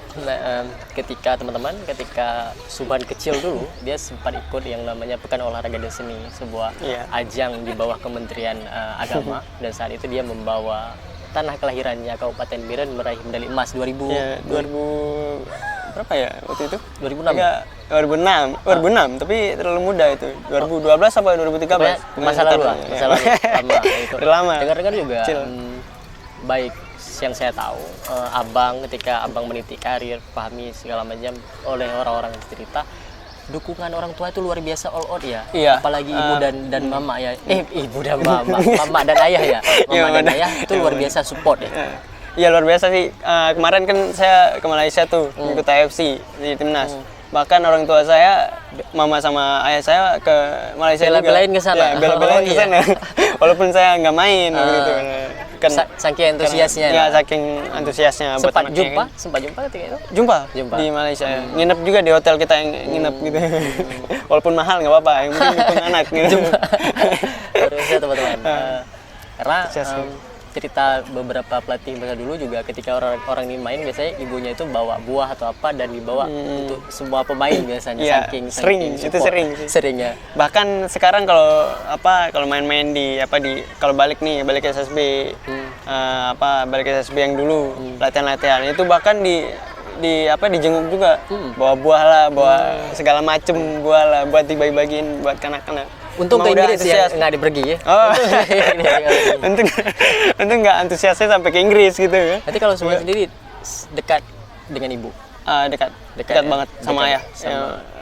Speaker 1: ketika Subhan kecil dulu dia sempat ikut yang namanya Pekan Olahraga dan Seni, sebuah ajang di bawah Kementerian Agama, dan saat itu dia membawa tanah kelahirannya Kabupaten Biren meraih medali emas 2000.
Speaker 2: berapa ya waktu itu?
Speaker 1: 2006.
Speaker 2: Enggak, 2006, tapi terlalu muda itu. 2012 apa 2013?
Speaker 1: Masa lalu lah, masa lalu lama itu.
Speaker 2: Udah lama.
Speaker 1: Dengar-dengar juga
Speaker 2: Kecil.
Speaker 1: baik yang saya tahu, abang ketika abang meniti karir, pahami segala macam oleh orang-orang cerita, dukungan orang tua itu luar biasa all out ya.
Speaker 2: Iya.
Speaker 1: Apalagi ibu dan mama ya. Ibu dan mama dan ayah ya. Mama dan ayah itu luar biasa support ya.
Speaker 2: Iya luar biasa sih. Kemarin kan saya ke Malaysia tuh ikut AFC di timnas. Bahkan orang tua saya, mama sama ayah saya ke Malaysia juga.
Speaker 1: Bela-belain ke sana.
Speaker 2: Ya, bela-belain ke sana. Walaupun saya nggak main gitu. Kan
Speaker 1: saking antusiasnya.
Speaker 2: Ya, saking antusiasnya buat
Speaker 1: Sempat
Speaker 2: anaknya,
Speaker 1: jumpa,
Speaker 2: kan.
Speaker 1: sempat jumpa ketika itu.
Speaker 2: Jumpa
Speaker 1: Jumpa.
Speaker 2: di Malaysia. Nginep juga di hotel kita yang nginep gitu. Walaupun mahal nggak apa-apa, yang penting dukung anak gitu.
Speaker 1: Terus ya teman-teman. Karena
Speaker 2: Antusias,
Speaker 1: cerita beberapa pelatih masa dulu juga ketika orang ini main biasanya ibunya itu bawa buah atau apa dan dibawa untuk semua pemain biasanya.
Speaker 2: Iya,
Speaker 1: saking
Speaker 2: itu
Speaker 1: support.
Speaker 2: sering sih.
Speaker 1: Seringnya.
Speaker 2: Bahkan sekarang kalau main-main kalau balik SSB balik SSB yang dulu latihan-latihan itu bahkan dijenguk juga, bawa buah lah, bawa segala macem buah lah buat dibagi-bagiin buat anak-anak.
Speaker 1: Untung ke
Speaker 2: Emang udah
Speaker 1: Inggris ya nggak dipergi ya.
Speaker 2: Oh. Untung nggak antusiasnya sampai ke Inggris gitu ya.
Speaker 1: Nanti kalau semua sendiri dekat dengan ibu.
Speaker 2: Dekat
Speaker 1: ya?
Speaker 2: banget sama
Speaker 1: Dekat
Speaker 2: ayah.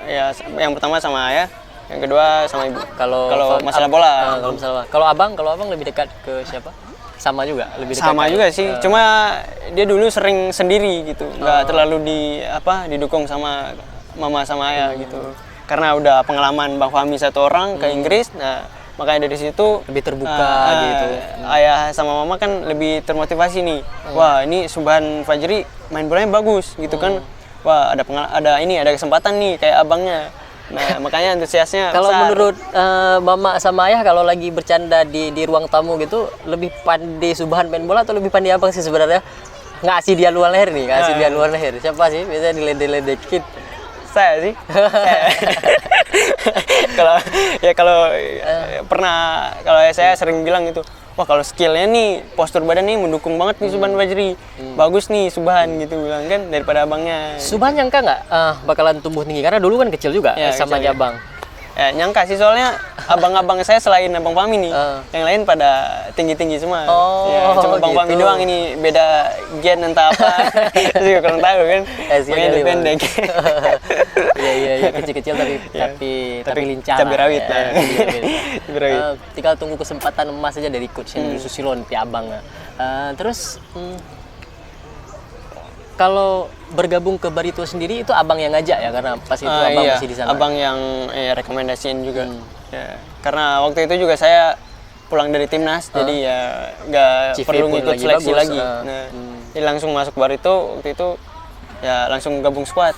Speaker 2: Ya, yang pertama sama ayah, yang kedua sama ibu.
Speaker 1: Kalau
Speaker 2: masalah bola.
Speaker 1: Kalau abang lebih dekat ke siapa? Sama juga, lebih dekat.
Speaker 2: Sama juga sih. Cuma dia dulu sering sendiri gitu. Nggak terlalu didukung sama mama sama ayah gitu. Karena udah pengalaman Bang Fahmi satu orang ke Inggris, nah makanya dari situ
Speaker 1: lebih terbuka gitu.
Speaker 2: Ayah sama mama kan lebih termotivasi nih. Wah, ini Subhan Fajri main bolanya bagus gitu kan. Wah, ada kesempatan nih kayak abangnya. Nah, makanya antusiasnya
Speaker 1: Kalau
Speaker 2: besar.
Speaker 1: menurut mama sama ayah kalau lagi bercanda di ruang tamu gitu, lebih pandai Subhan main bola atau lebih pandai abang sih sebenarnya? Ngasih dia luar leher nih, ngasih dia luar leher. Siapa sih biasanya diledek-ledekin?
Speaker 2: Saya sih. Kalau saya sering bilang gitu, wah kalau skillnya nih, postur badan nih mendukung banget nih Subhan Fajri, bagus nih Subhan gitu bilang kan daripada abangnya.
Speaker 1: Subhan nyangka nggak bakalan tumbuh tinggi karena dulu kan kecil juga
Speaker 2: Ya,
Speaker 1: sama
Speaker 2: kecil,
Speaker 1: aja abang.
Speaker 2: Ya, nyangka sih soalnya abang-abang saya selain Abang Fahmi nih, yang lain pada tinggi-tinggi semua.
Speaker 1: Oh,
Speaker 2: ya, cuma Bang Fahmi
Speaker 1: gitu.
Speaker 2: doang ini beda gen entah apa. Saya juga kurang tahu kan. Makanya dia pendek.
Speaker 1: Iya kecil-kecil tapi lincah.
Speaker 2: Cabai rawit.
Speaker 1: Ya,
Speaker 2: Cabai rawit.
Speaker 1: Tinggal tunggu kesempatan emas aja dari coach yang Susilo nanti abang. Terus kalau bergabung ke Barito sendiri itu abang yang ngajak ya karena pas itu abang
Speaker 2: iya,
Speaker 1: masih di sana.
Speaker 2: Abang yang rekomendasiin juga. Ya, karena waktu itu juga saya pulang dari timnas, jadi ya nggak
Speaker 1: CV
Speaker 2: perlu
Speaker 1: pun
Speaker 2: ngikut
Speaker 1: lagi
Speaker 2: seleksi
Speaker 1: bagus,
Speaker 2: lagi. Jadi langsung masuk Barito waktu itu, ya langsung gabung squad.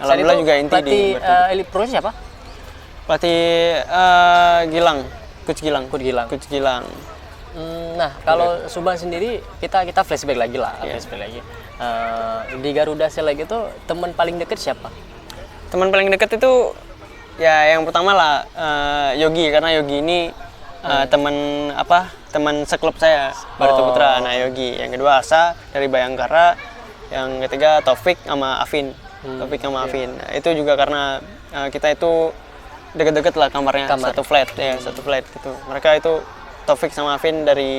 Speaker 2: Alhamdulillah juga inti
Speaker 1: pelatih
Speaker 2: di Barito.
Speaker 1: Elite Pro siapa?
Speaker 2: Pelatih Gilang, Coach Gilang.
Speaker 1: Nah, kalau Subhan sendiri kita flashback lagi lah, flashback lagi. Di Garuda Select itu teman paling deket siapa?
Speaker 2: Teman paling deket itu ya yang pertama lah Yogi, karena Yogi ini teman seklub saya Barito Putra. Nah, Yogi. Yang kedua Asa dari Bayangkara. Yang ketiga Taufik sama Afin. Afin. Nah, itu juga karena kita itu deket-deket lah kamarnya. Satu flat gitu. Mereka itu Taufik sama Afin dari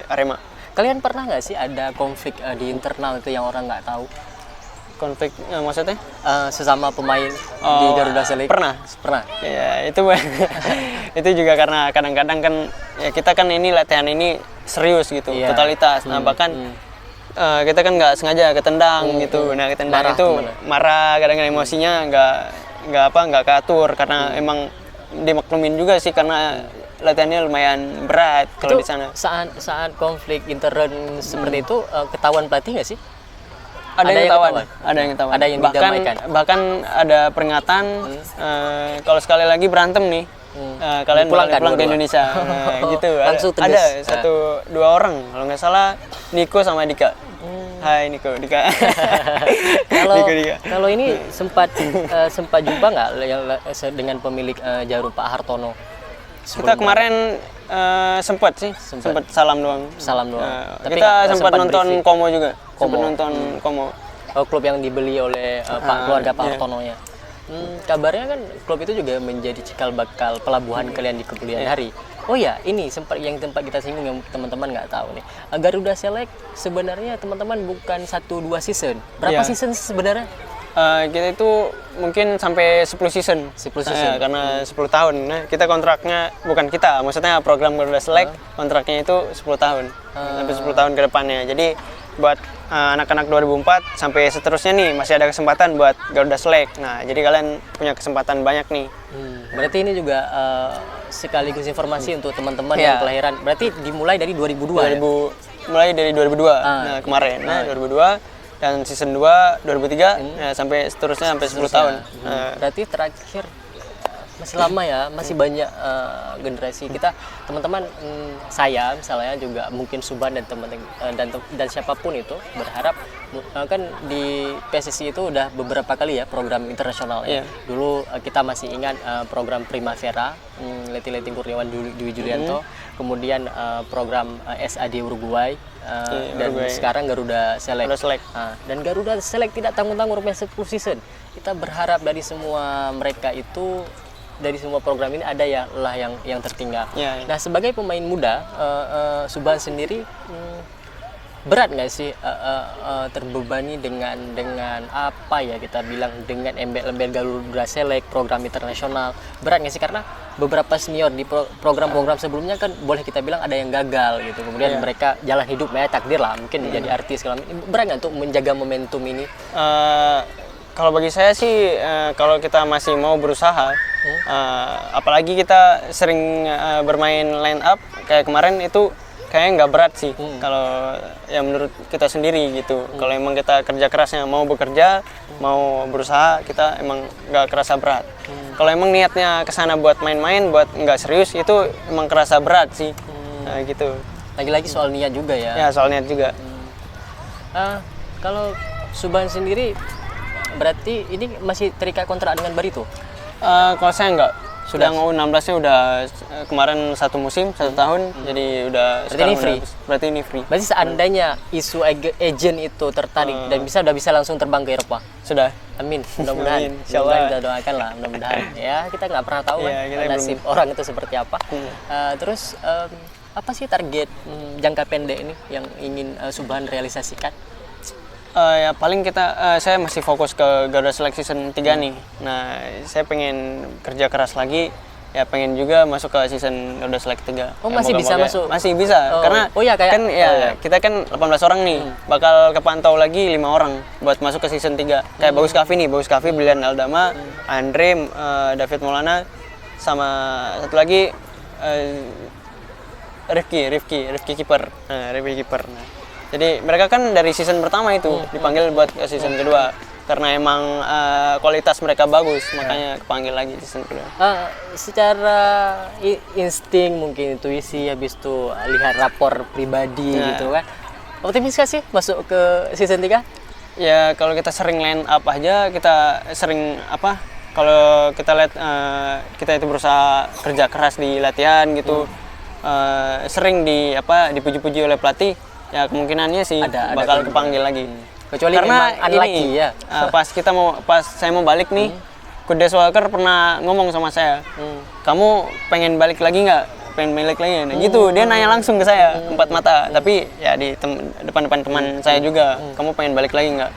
Speaker 2: Arema.
Speaker 1: Kalian pernah nggak sih ada konflik di internal itu yang orang nggak tahu?
Speaker 2: Konflik maksudnya?
Speaker 1: Sesama pemain di Garuda Select?
Speaker 2: Pernah. Ya, itu itu juga karena kadang-kadang kan ya kita kan ini latihan ini serius gitu, totalitas. Nah, bahkan kita kan nggak sengaja ketendang gitu. Nah, ketendang itu marah, kadang-kadang emosinya nggak keatur karena emang dimaklumin juga sih karena latihannya lumayan berat kalau di sana.
Speaker 1: Saat konflik intern seperti itu ketahuan pelatih nggak sih?
Speaker 2: Ada yang ketahuan.
Speaker 1: Ada yang didamaikan.
Speaker 2: Bahkan ada peringatan kalau sekali lagi berantem nih, kalian pulang ke Indonesia. Gitu.
Speaker 1: Langsung
Speaker 2: ada 1-2 orang kalau nggak salah, Niko sama Dika. Hai Niko, Dika.
Speaker 1: Kalau ini sempat jumpa nggak dengan pemilik Jarum Pak Hartono?
Speaker 2: Kita kemarin sempat salam doang.
Speaker 1: Tapi
Speaker 2: kita
Speaker 1: nggak
Speaker 2: sempat nonton
Speaker 1: briefing.
Speaker 2: Komo juga. Sempat nonton Komo.
Speaker 1: klub yang dibeli oleh keluarga Pak
Speaker 2: iya.
Speaker 1: Hartono ya. Kabarnya kan klub itu juga menjadi cikal bakal pelabuhan kalian di kemudian hari. Oh ya, ini sempat yang tempat kita singgung yang teman-teman nggak tahu nih. Garuda Select sebenarnya teman-teman bukan 1-2 season. Berapa
Speaker 2: Iya.
Speaker 1: season sebenarnya?
Speaker 2: Kita itu mungkin sampai 10 season.
Speaker 1: 10 season.
Speaker 2: Karena 10 tahun. Nah, kita kontraknya bukan kita, maksudnya program Garuda Select kontraknya itu 10 tahun. Sampai 10 tahun ke depannya. Jadi buat anak-anak 2004 sampai seterusnya nih masih ada kesempatan buat Garuda Select. Nah, jadi kalian punya kesempatan banyak nih.
Speaker 1: Berarti ini juga sekaligus informasi untuk teman-teman
Speaker 2: Iya.
Speaker 1: yang kelahiran. Berarti dimulai dari 2002 ya?
Speaker 2: Mulai dari 2002 nah, kemarin. Nah, 2002 dan season 2 2003 ya, sampai seterusnya sampai 10 tahun. Nah,
Speaker 1: Berarti terakhir masih lama ya, masih banyak generasi kita teman-teman. Saya misalnya juga mungkin Suban dan teman dan siapapun itu berharap kan di PSSI itu udah beberapa kali ya program internasional ya.
Speaker 2: Iya.
Speaker 1: Dulu kita masih ingat program Primavera, Leti Kurniawan Dwi Julianto, kemudian program SAD Uruguay, dan
Speaker 2: Uruguay.
Speaker 1: sekarang Garuda Select.
Speaker 2: Garuda Select.
Speaker 1: Dan Garuda Select tidak tanggung-tanggung rupanya 10 season. Kita berharap dari semua mereka itu, dari semua program ini ada yang tertinggal.
Speaker 2: Ya, ya.
Speaker 1: Nah, sebagai pemain muda, Suban sendiri berat nggak sih terbebani dengan apa ya kita bilang dengan embel-embel Garuda Select program internasional? Berat nggak sih karena beberapa senior di program-program sebelumnya kan boleh kita bilang ada yang gagal gitu. Kemudian mereka jalan hidup takdir lah mungkin jadi artis segala macam. Berat nggak untuk menjaga momentum ini?
Speaker 2: Kalau bagi saya sih, kalau kita masih mau berusaha, apalagi kita sering bermain line up kayak kemarin itu kayaknya nggak berat sih. Kalau ya menurut kita sendiri gitu. Kalau emang kita kerja kerasnya mau bekerja, mau berusaha, kita emang nggak kerasa berat. Kalau emang niatnya kesana buat main-main, buat nggak serius, itu emang kerasa berat sih. Nah, gitu.
Speaker 1: Lagi-lagi soal niat juga ya.
Speaker 2: Ya soal niat juga.
Speaker 1: Kalau Suban sendiri berarti ini masih terikat kontrak dengan Barito?
Speaker 2: Kalau saya enggak, sudah U16-nya udah kemarin 1 musim, 1 tahun, jadi udah
Speaker 1: Berarti
Speaker 2: sekarang
Speaker 1: ini free?
Speaker 2: Berarti ini free.
Speaker 1: Berarti seandainya isu agent itu tertarik dan udah bisa langsung terbang ke Eropa?
Speaker 2: Sudah.
Speaker 1: Amin, mudah-mudahan.
Speaker 2: Amin, insyaallah.
Speaker 1: Kita doakan lah, mudah-mudahan. Ya, kita nggak pernah tahu
Speaker 2: Iya,
Speaker 1: kan
Speaker 2: kita
Speaker 1: nasib orang itu seperti apa. Terus apa sih target jangka pendek ini yang ingin Suban realisasikan?
Speaker 2: Ya paling saya masih fokus ke Garuda Select Season 3 nih. Nah, saya pengen kerja keras lagi. Ya pengen juga masuk ke season Garuda Select 3.
Speaker 1: Oh, masih bisa masuk?
Speaker 2: Masih bisa. Karena
Speaker 1: kayak
Speaker 2: kan kita kan 18 orang nih. Bakal kepantau lagi 5 orang buat masuk ke season 3. Kayak Bagus Kavi nih, Bagus Kavi, Brilian Aldama, Andre, David Maulana, sama satu lagi Rifki kiper. Nah, Rifki kiper. Nah, jadi mereka kan dari season pertama itu dipanggil buat ke season kedua karena emang kualitas mereka bagus, makanya kepanggil lagi di season kedua.
Speaker 1: Secara insting mungkin intuisi habis itu lihat rapor pribadi gitu kan. Optimis gak sih masuk ke season 3?
Speaker 2: Ya kalau kita sering line up aja, kita sering kalau kita lihat kita itu berusaha kerja keras di latihan gitu. Sering dipuji-puji oleh pelatih, ya kemungkinannya sih bakal kepanggil lagi.
Speaker 1: Kecuali
Speaker 2: karena
Speaker 1: memang unlucky ya.
Speaker 2: Pas saya mau balik nih, Coach Des Walker pernah ngomong sama saya, kamu pengen balik lagi nggak? Pengen balik lagi nggak? Gitu, dia nanya langsung ke saya, empat mata. Tapi ya di depan teman saya juga, kamu pengen balik lagi nggak?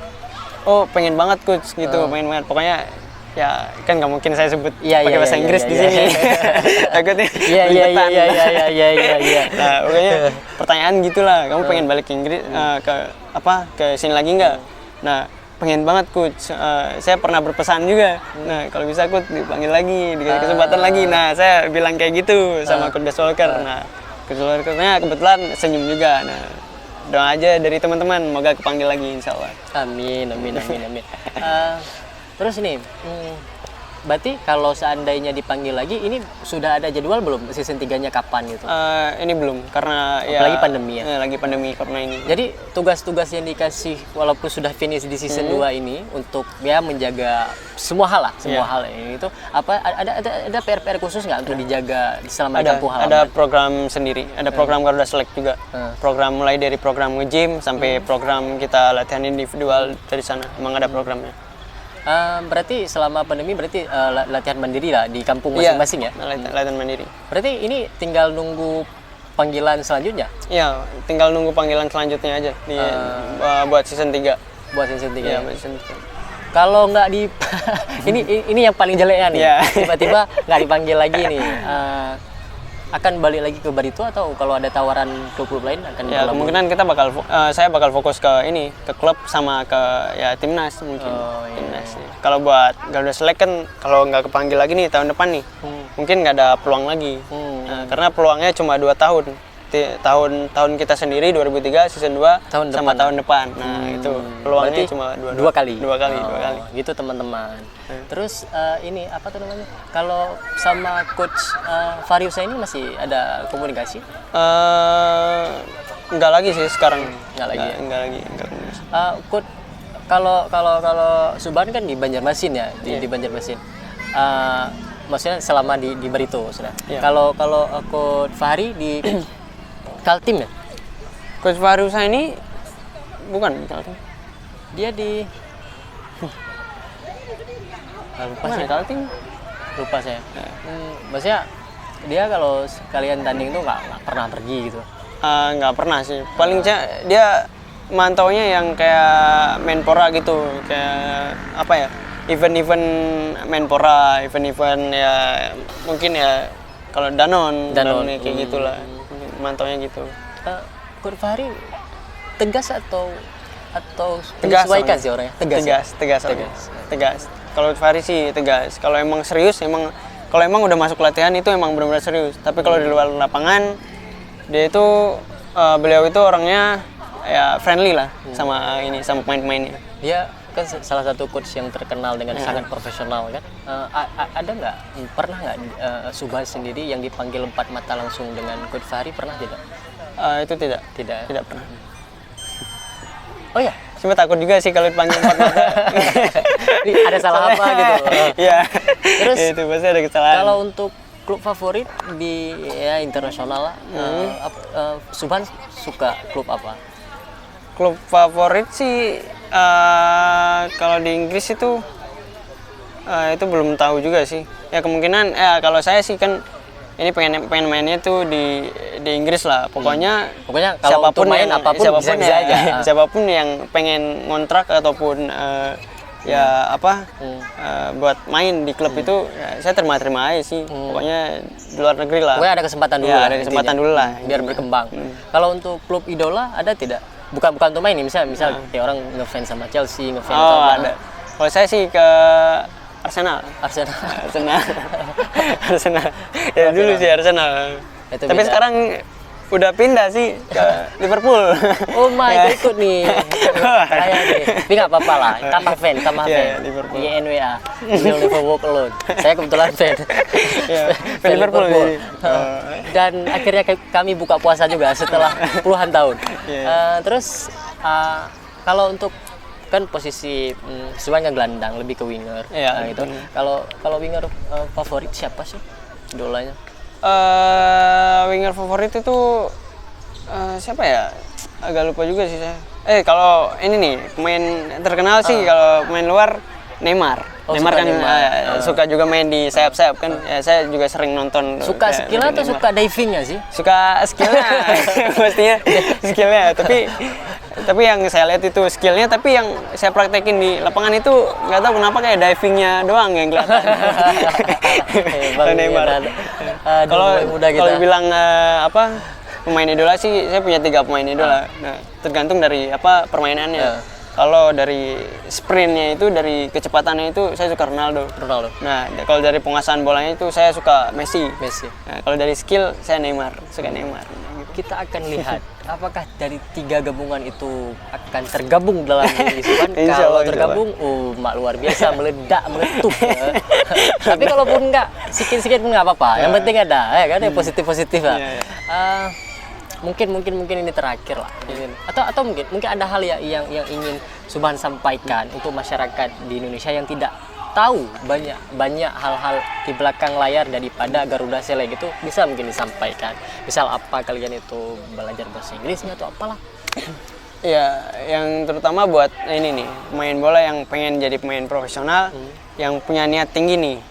Speaker 2: Oh pengen banget coach gitu, pengen banget. Pokoknya ya kan nggak mungkin saya sebut pakai bahasa Inggris di sini. Takutnya
Speaker 1: Iya.
Speaker 2: Nah, pokoknya pertanyaan gitulah, kamu pengen balik ke Inggris ke sini lagi nggak? Nah, pengen banget coach. Saya pernah berpesan juga. Nah, kalau bisa coach dipanggil lagi, dikasih kesempatan lagi. Nah, saya bilang kayak gitu sama Coach Des Walker. Nah, Coach Walker-nya kebetulan senyum juga. Nah, doa aja dari teman-teman, semoga kepanggil lagi insya Allah.
Speaker 1: Amin. Terus ini, berarti kalau seandainya dipanggil lagi, ini sudah ada jadwal belum season 3-nya kapan gitu?
Speaker 2: Ini belum karena
Speaker 1: Apalagi pandemi ya.
Speaker 2: lagi pandemi corona ini.
Speaker 1: Jadi tugas-tugas yang dikasih walaupun sudah finish di season 2 ini untuk ya menjaga semua hal lah, semua hal ini itu apa ada PR-PR khusus nggak untuk dijaga selama di kampung halaman?
Speaker 2: Ada program sendiri, ada program Garuda Select juga. Program mulai dari program nge-gym sampai program kita latihan individual dari sana. Emang ada programnya.
Speaker 1: Berarti selama pandemi berarti latihan mandiri lah di kampung masing-masing ya?
Speaker 2: Latihan mandiri.
Speaker 1: Berarti ini tinggal nunggu panggilan selanjutnya?
Speaker 2: Iya, tinggal nunggu panggilan selanjutnya aja buat season 3.
Speaker 1: Buat season 3
Speaker 2: Iya,
Speaker 1: ya?
Speaker 2: buat season 3.
Speaker 1: Kalau nggak di ini yang paling jeleknya nih.
Speaker 2: Iya.
Speaker 1: Tiba-tiba nggak dipanggil lagi nih. Akan balik lagi ke Barito atau kalau ada tawaran klub-klub lain akan
Speaker 2: Ya,
Speaker 1: berlabuh?
Speaker 2: kemungkinan kita saya bakal fokus ke klub sama ke ya timnas mungkin. Timnas. Ya. Kalau buat Garuda Select kan kalau nggak kepanggil lagi nih tahun depan nih, mungkin nggak ada peluang lagi. Nah, karena peluangnya cuma 2 tahun. Tahun kita sendiri 2003 season 2 sama tahun depan. Nah, itu peluangnya
Speaker 1: Berarti
Speaker 2: cuma
Speaker 1: dua kali.
Speaker 2: Dua kali.
Speaker 1: Gitu teman-teman. Terus ini apa tuh namanya? Kalau sama coach Variusa ini masih ada komunikasi?
Speaker 2: Enggak lagi sih sekarang.
Speaker 1: Enggak lagi.
Speaker 2: Enggak lagi.
Speaker 1: Coach kalau Suban kan di Banjarmasin ya, di Banjarmasin. Maksudnya selama di Barito sudah. Kalau Coach Fahri di Kaltim ya?
Speaker 2: Coach Variusa ini bukan Kaltim.
Speaker 1: Dia di lupa
Speaker 2: Mana
Speaker 1: saya.
Speaker 2: Kaltim?
Speaker 1: Lupa saya. Maksudnya dia kalau sekalian tanding tuh nggak pernah pergi gitu.
Speaker 2: Nggak pernah sih. Paling dia mantaunya yang kayak Menpora gitu, kayak apa ya? Event-event Menpora, event-event ya mungkin ya kalau Danon kayak gitulah. Mantaunya gitu.
Speaker 1: Coach Fahri tegas atau
Speaker 2: Tegas
Speaker 1: menyesuaikan
Speaker 2: orangnya.
Speaker 1: sih orangnya?
Speaker 2: Tegas. Kalau Fahri sih tegas. Kalau emang serius, kalau emang udah masuk latihan itu emang benar-benar serius. Tapi kalau di luar lapangan, dia itu beliau itu orangnya ya friendly lah sama pemain-pemainnya.
Speaker 1: Dia kan salah satu coach yang terkenal dengan sangat profesional kan. Ada nggak pernah nggak Subhan sendiri yang dipanggil 4 mata langsung dengan Coach Fahri, pernah tidak?
Speaker 2: Itu tidak pernah.
Speaker 1: Oh ya,
Speaker 2: Cuma takut juga sih kalau dipanggil 4 mata.
Speaker 1: ada salah apa gitu.
Speaker 2: Iya.
Speaker 1: Terus
Speaker 2: itu pasti ada kesalahan.
Speaker 1: kalau untuk klub favorit di ya internasional lah, Subhan suka klub apa?
Speaker 2: Klub favorit sih kalau di Inggris itu belum tahu juga sih. Ya kemungkinan kalau saya sih kan ini pengen mainnya tuh di Inggris lah. Pokoknya
Speaker 1: kalau untuk main apapun bisa aja.
Speaker 2: Siapapun yang pengen ngontrak ataupun buat main di klub itu saya terima aja sih. Pokoknya di luar negeri lah.
Speaker 1: Pokoknya ada kesempatan dulu.
Speaker 2: Ya, ada kesempatan dulu lah.
Speaker 1: Biar berkembang. Kalau untuk klub idola ada tidak? Bukan untuk main nih, misal kayak orang ngefans sama Chelsea, ngefans sama
Speaker 2: ada. Kalau saya sih ke Arsenal. Ya dulu sih Arsenal.
Speaker 1: Itu
Speaker 2: tapi
Speaker 1: beda.
Speaker 2: sekarang udah pindah sih ke Liverpool.
Speaker 1: Oh my, ikut nih. Saya nih. Tapi nggak apa-apa lah. Tambah fan.
Speaker 2: Liverpool.
Speaker 1: YNWA. You'll never walk alone. Saya kebetulan fan.
Speaker 2: Fan Liverpool.
Speaker 1: Dan akhirnya kami buka puasa juga setelah puluhan tahun. Terus kalau untuk kan posisi Subhan kan gelandang, lebih ke winger. Gitu. Kalau winger favorit siapa sih idolanya?
Speaker 2: Winger favorit itu siapa ya? Agak lupa juga sih saya. Kalau ini nih pemain terkenal sih, kalau pemain luar Neymar. Neymar kan suka juga main di sayap-sayap kan. Ya, saya juga sering nonton.
Speaker 1: Suka skillnya atau suka divingnya sih?
Speaker 2: Suka skillnya, pastinya skillnya. Tapi yang saya lihat itu skillnya, tapi yang saya praktekin di lapangan itu nggak tahu kenapa kayak divingnya doang yang kelihatan. Neymar. Kalau bilang pemain idola sih, saya punya 3 pemain idola. Nah, tergantung dari permainannya. Kalau dari sprintnya itu, dari kecepatannya itu, saya suka Ronaldo. Nah, kalau dari penguasaan bolanya itu, saya suka Messi. Nah, kalau dari skill, saya suka Neymar.
Speaker 1: Kita akan lihat apakah dari 3 gabungan itu akan tergabung dalam ini Subhan?
Speaker 2: Insya
Speaker 1: Kalau
Speaker 2: Allah,
Speaker 1: tergabung, mak luar biasa, meledak, meletup. Ya. Tapi kalaupun enggak, sikit-sikit pun nggak apa-apa. Yang penting ada, ya kan? Ya, positif-positif lah.
Speaker 2: Iya, iya.
Speaker 1: Mungkin ini terakhir lah. Atau mungkin ada hal yang ingin Subhan sampaikan untuk masyarakat di Indonesia yang tidak tahu banyak hal-hal di belakang layar daripada Garuda Select itu, bisa mungkin disampaikan. Misal apa kalian itu belajar bahasa Inggrisnya atau apalah.
Speaker 2: Ya, yang terutama buat ini nih, pemain bola yang pengen jadi pemain profesional, yang punya niat tinggi nih.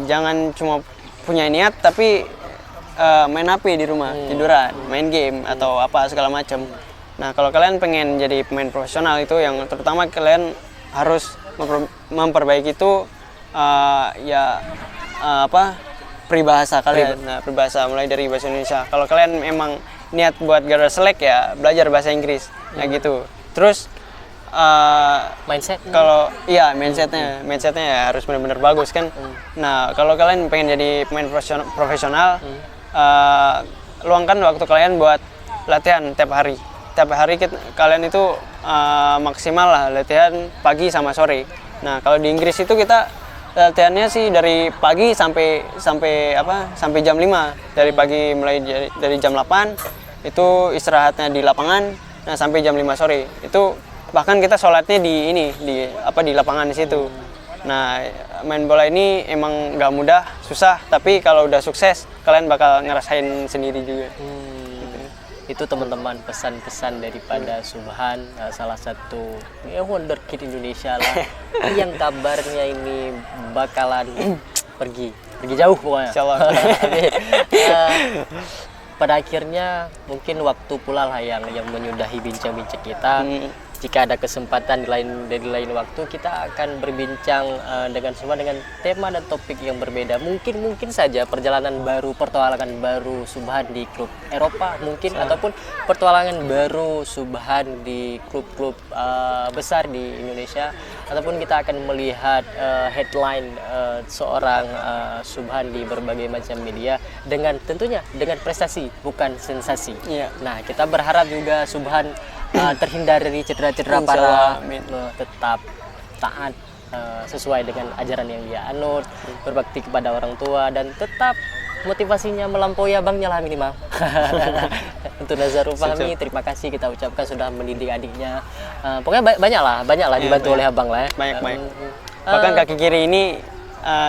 Speaker 2: Jangan cuma punya niat tapi main HP di rumah, tiduran, main game atau apa segala macam. Nah, kalau kalian pengen jadi pemain profesional itu yang terutama kalian harus memperbaiki itu peribahasa kalian. Nah, peribahasa mulai dari bahasa Indonesia. Kalau kalian memang niat buat Garuda Select ya belajar bahasa Inggris. Nah, gitu. Terus
Speaker 1: Mindset.
Speaker 2: kalau iya mindsetnya ya harus benar-benar bagus kan. Nah, kalau kalian pengen jadi pemain profesional, luangkan waktu kalian buat latihan tiap hari. Kalian itu maksimal lah latihan pagi sama sore. Nah, kalau di Inggris itu kita latihannya sih dari pagi sampai jam 5. Dari pagi mulai dari jam 8 itu istirahatnya di lapangan. Nah, sampai jam 5 sore. Itu bahkan kita sholatnya di lapangan di situ. Nah, main bola ini emang nggak mudah, susah, tapi kalau udah sukses kalian bakal ngerasain sendiri juga.
Speaker 1: Itu teman-teman pesan-pesan daripada Subhan, salah satu wonderkid Indonesia lah yang kabarnya ini bakalan pergi jauh pokoknya.
Speaker 2: Insyaallah.
Speaker 1: Pada akhirnya mungkin waktu pula lah yang menyudahi bincang-bincang kita. Jika ada kesempatan di lain waktu, kita akan berbincang dengan Subhan dengan tema dan topik yang berbeda. Mungkin saja perjalanan baru, petualangan baru Subhan di klub Eropa mungkin, ataupun petualangan baru Subhan di klub-klub besar di Indonesia, ataupun kita akan melihat headline seorang Subhan di berbagai macam media tentunya dengan prestasi bukan sensasi.
Speaker 2: Iya.
Speaker 1: Nah, kita berharap juga Subhan terhindar dari cedera-cedera parah, tetap taat sesuai dengan ajaran yang dia anut, berbakti kepada orang tua, dan tetap motivasinya melampaui abangnya lah minimal. Untuk Nazarul Fahmi, terima kasih kita ucapkan sudah mendidik adiknya. Pokoknya banyak lah dibantu oleh abang lah ya.
Speaker 2: Banyak. Bahkan kaki kiri ini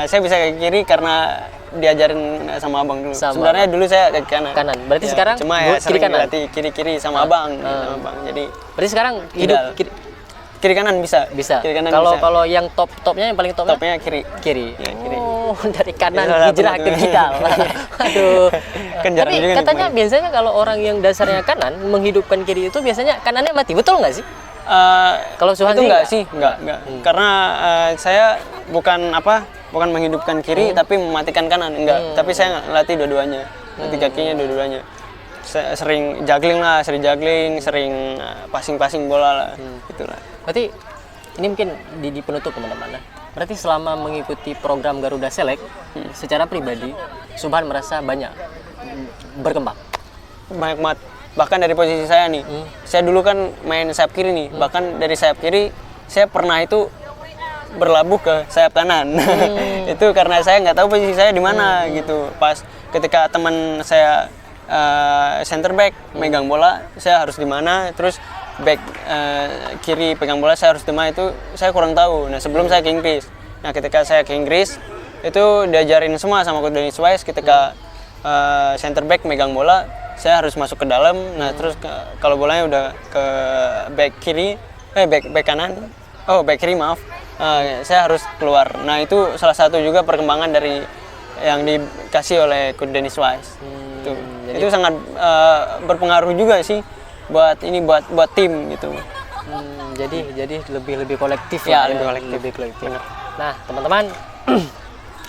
Speaker 2: saya bisa kaki kiri karena diajarin sama abang dulu. Sebenarnya dulu saya kaki kanan.
Speaker 1: Berarti sekarang
Speaker 2: cuma ya
Speaker 1: kiri
Speaker 2: sering
Speaker 1: kanan.
Speaker 2: dilatih kiri sama abang. Jadi
Speaker 1: berarti sekarang hidup
Speaker 2: kiri kanan bisa. Kiri kanan
Speaker 1: Kalau yang topnya yang paling topnya
Speaker 2: kiri.
Speaker 1: Ya, kiri. Oh, dari kanan hijrah ke kidal. Aduh. Tapi katanya biasanya kalau orang yang dasarnya kanan menghidupkan kiri itu biasanya kanannya mati. Betul nggak sih? Kalau Subhan
Speaker 2: itu enggak. Karena saya bukan menghidupkan kiri tapi mematikan kanan, enggak. Tapi saya latih dua-duanya, latih kakinya dua-duanya. Sering juggling, sering passing bola lah, gitulah.
Speaker 1: Berarti ini mungkin di penutup teman-teman. Berarti selama mengikuti program Garuda Select, secara pribadi Subhan merasa banyak berkembang.
Speaker 2: Banyak banget. Bahkan dari posisi saya nih, saya dulu kan main sayap kiri nih. Bahkan dari sayap kiri saya pernah itu berlabuh ke sayap kanan. Itu karena saya nggak tahu posisi saya di mana gitu. Pas ketika teman saya center back megang bola, saya harus di mana, terus back kiri pegang bola saya harus di mana, itu saya kurang tahu. Nah, sebelum saya ke Inggris. Nah, ketika saya ke Inggris itu diajarin semua sama Coach Dennis Wise. Ketika center back megang bola, saya harus masuk ke dalam. Nah, terus kalau bolanya udah ke back kanan, back kiri maaf. Saya harus keluar. Nah, itu salah satu juga perkembangan dari yang dikasih oleh Coach Dennis Wise. Itu sangat berpengaruh juga sih buat tim gitu.
Speaker 1: Jadi lebih kolektif
Speaker 2: ya,
Speaker 1: lah, lebih kolektif. Nah, teman-teman,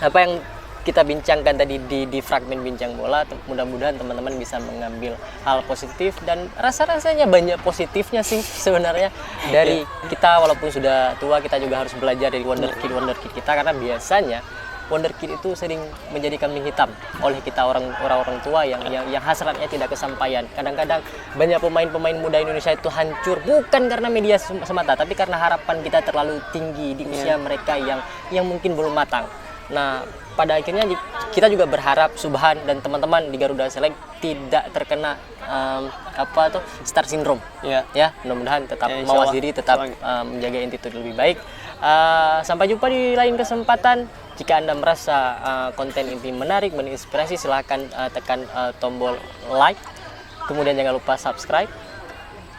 Speaker 1: apa yang kita bincangkan tadi di fragmen bincang bola, mudah-mudahan teman-teman bisa mengambil hal positif, dan rasa-rasanya banyak positifnya sih sebenarnya dari kita. Walaupun sudah tua, kita juga harus belajar dari wonderkid kita, karena biasanya wonderkid itu sering menjadi kambing hitam oleh kita orang-orang tua yang hasratnya tidak kesampaian. Kadang-kadang banyak pemain-pemain muda Indonesia itu hancur bukan karena media semata, tapi karena harapan kita terlalu tinggi di usia mereka yang mungkin belum matang. Nah, pada akhirnya kita juga berharap Subhan dan teman-teman di Garuda Select tidak terkena star syndrome. Ya, mudah-mudahan tetap mawas diri, tetap menjaga attitude lebih baik. Sampai jumpa di lain kesempatan. Jika Anda merasa konten ini menarik, menginspirasi, silahkan tekan tombol like. Kemudian jangan lupa subscribe.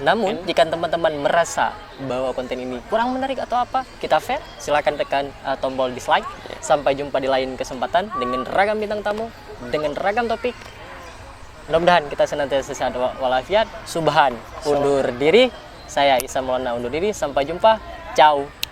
Speaker 1: Namun, jika teman-teman merasa bahwa konten ini kurang menarik atau apa, kita fair, silakan tekan tombol dislike. Sampai jumpa di lain kesempatan dengan ragam bintang tamu, dengan ragam topik. Mudah-mudahan kita senantiasa sehat walafiat. Subhan undur diri. Saya Ihsan Maulana undur diri. Sampai jumpa. Ciao.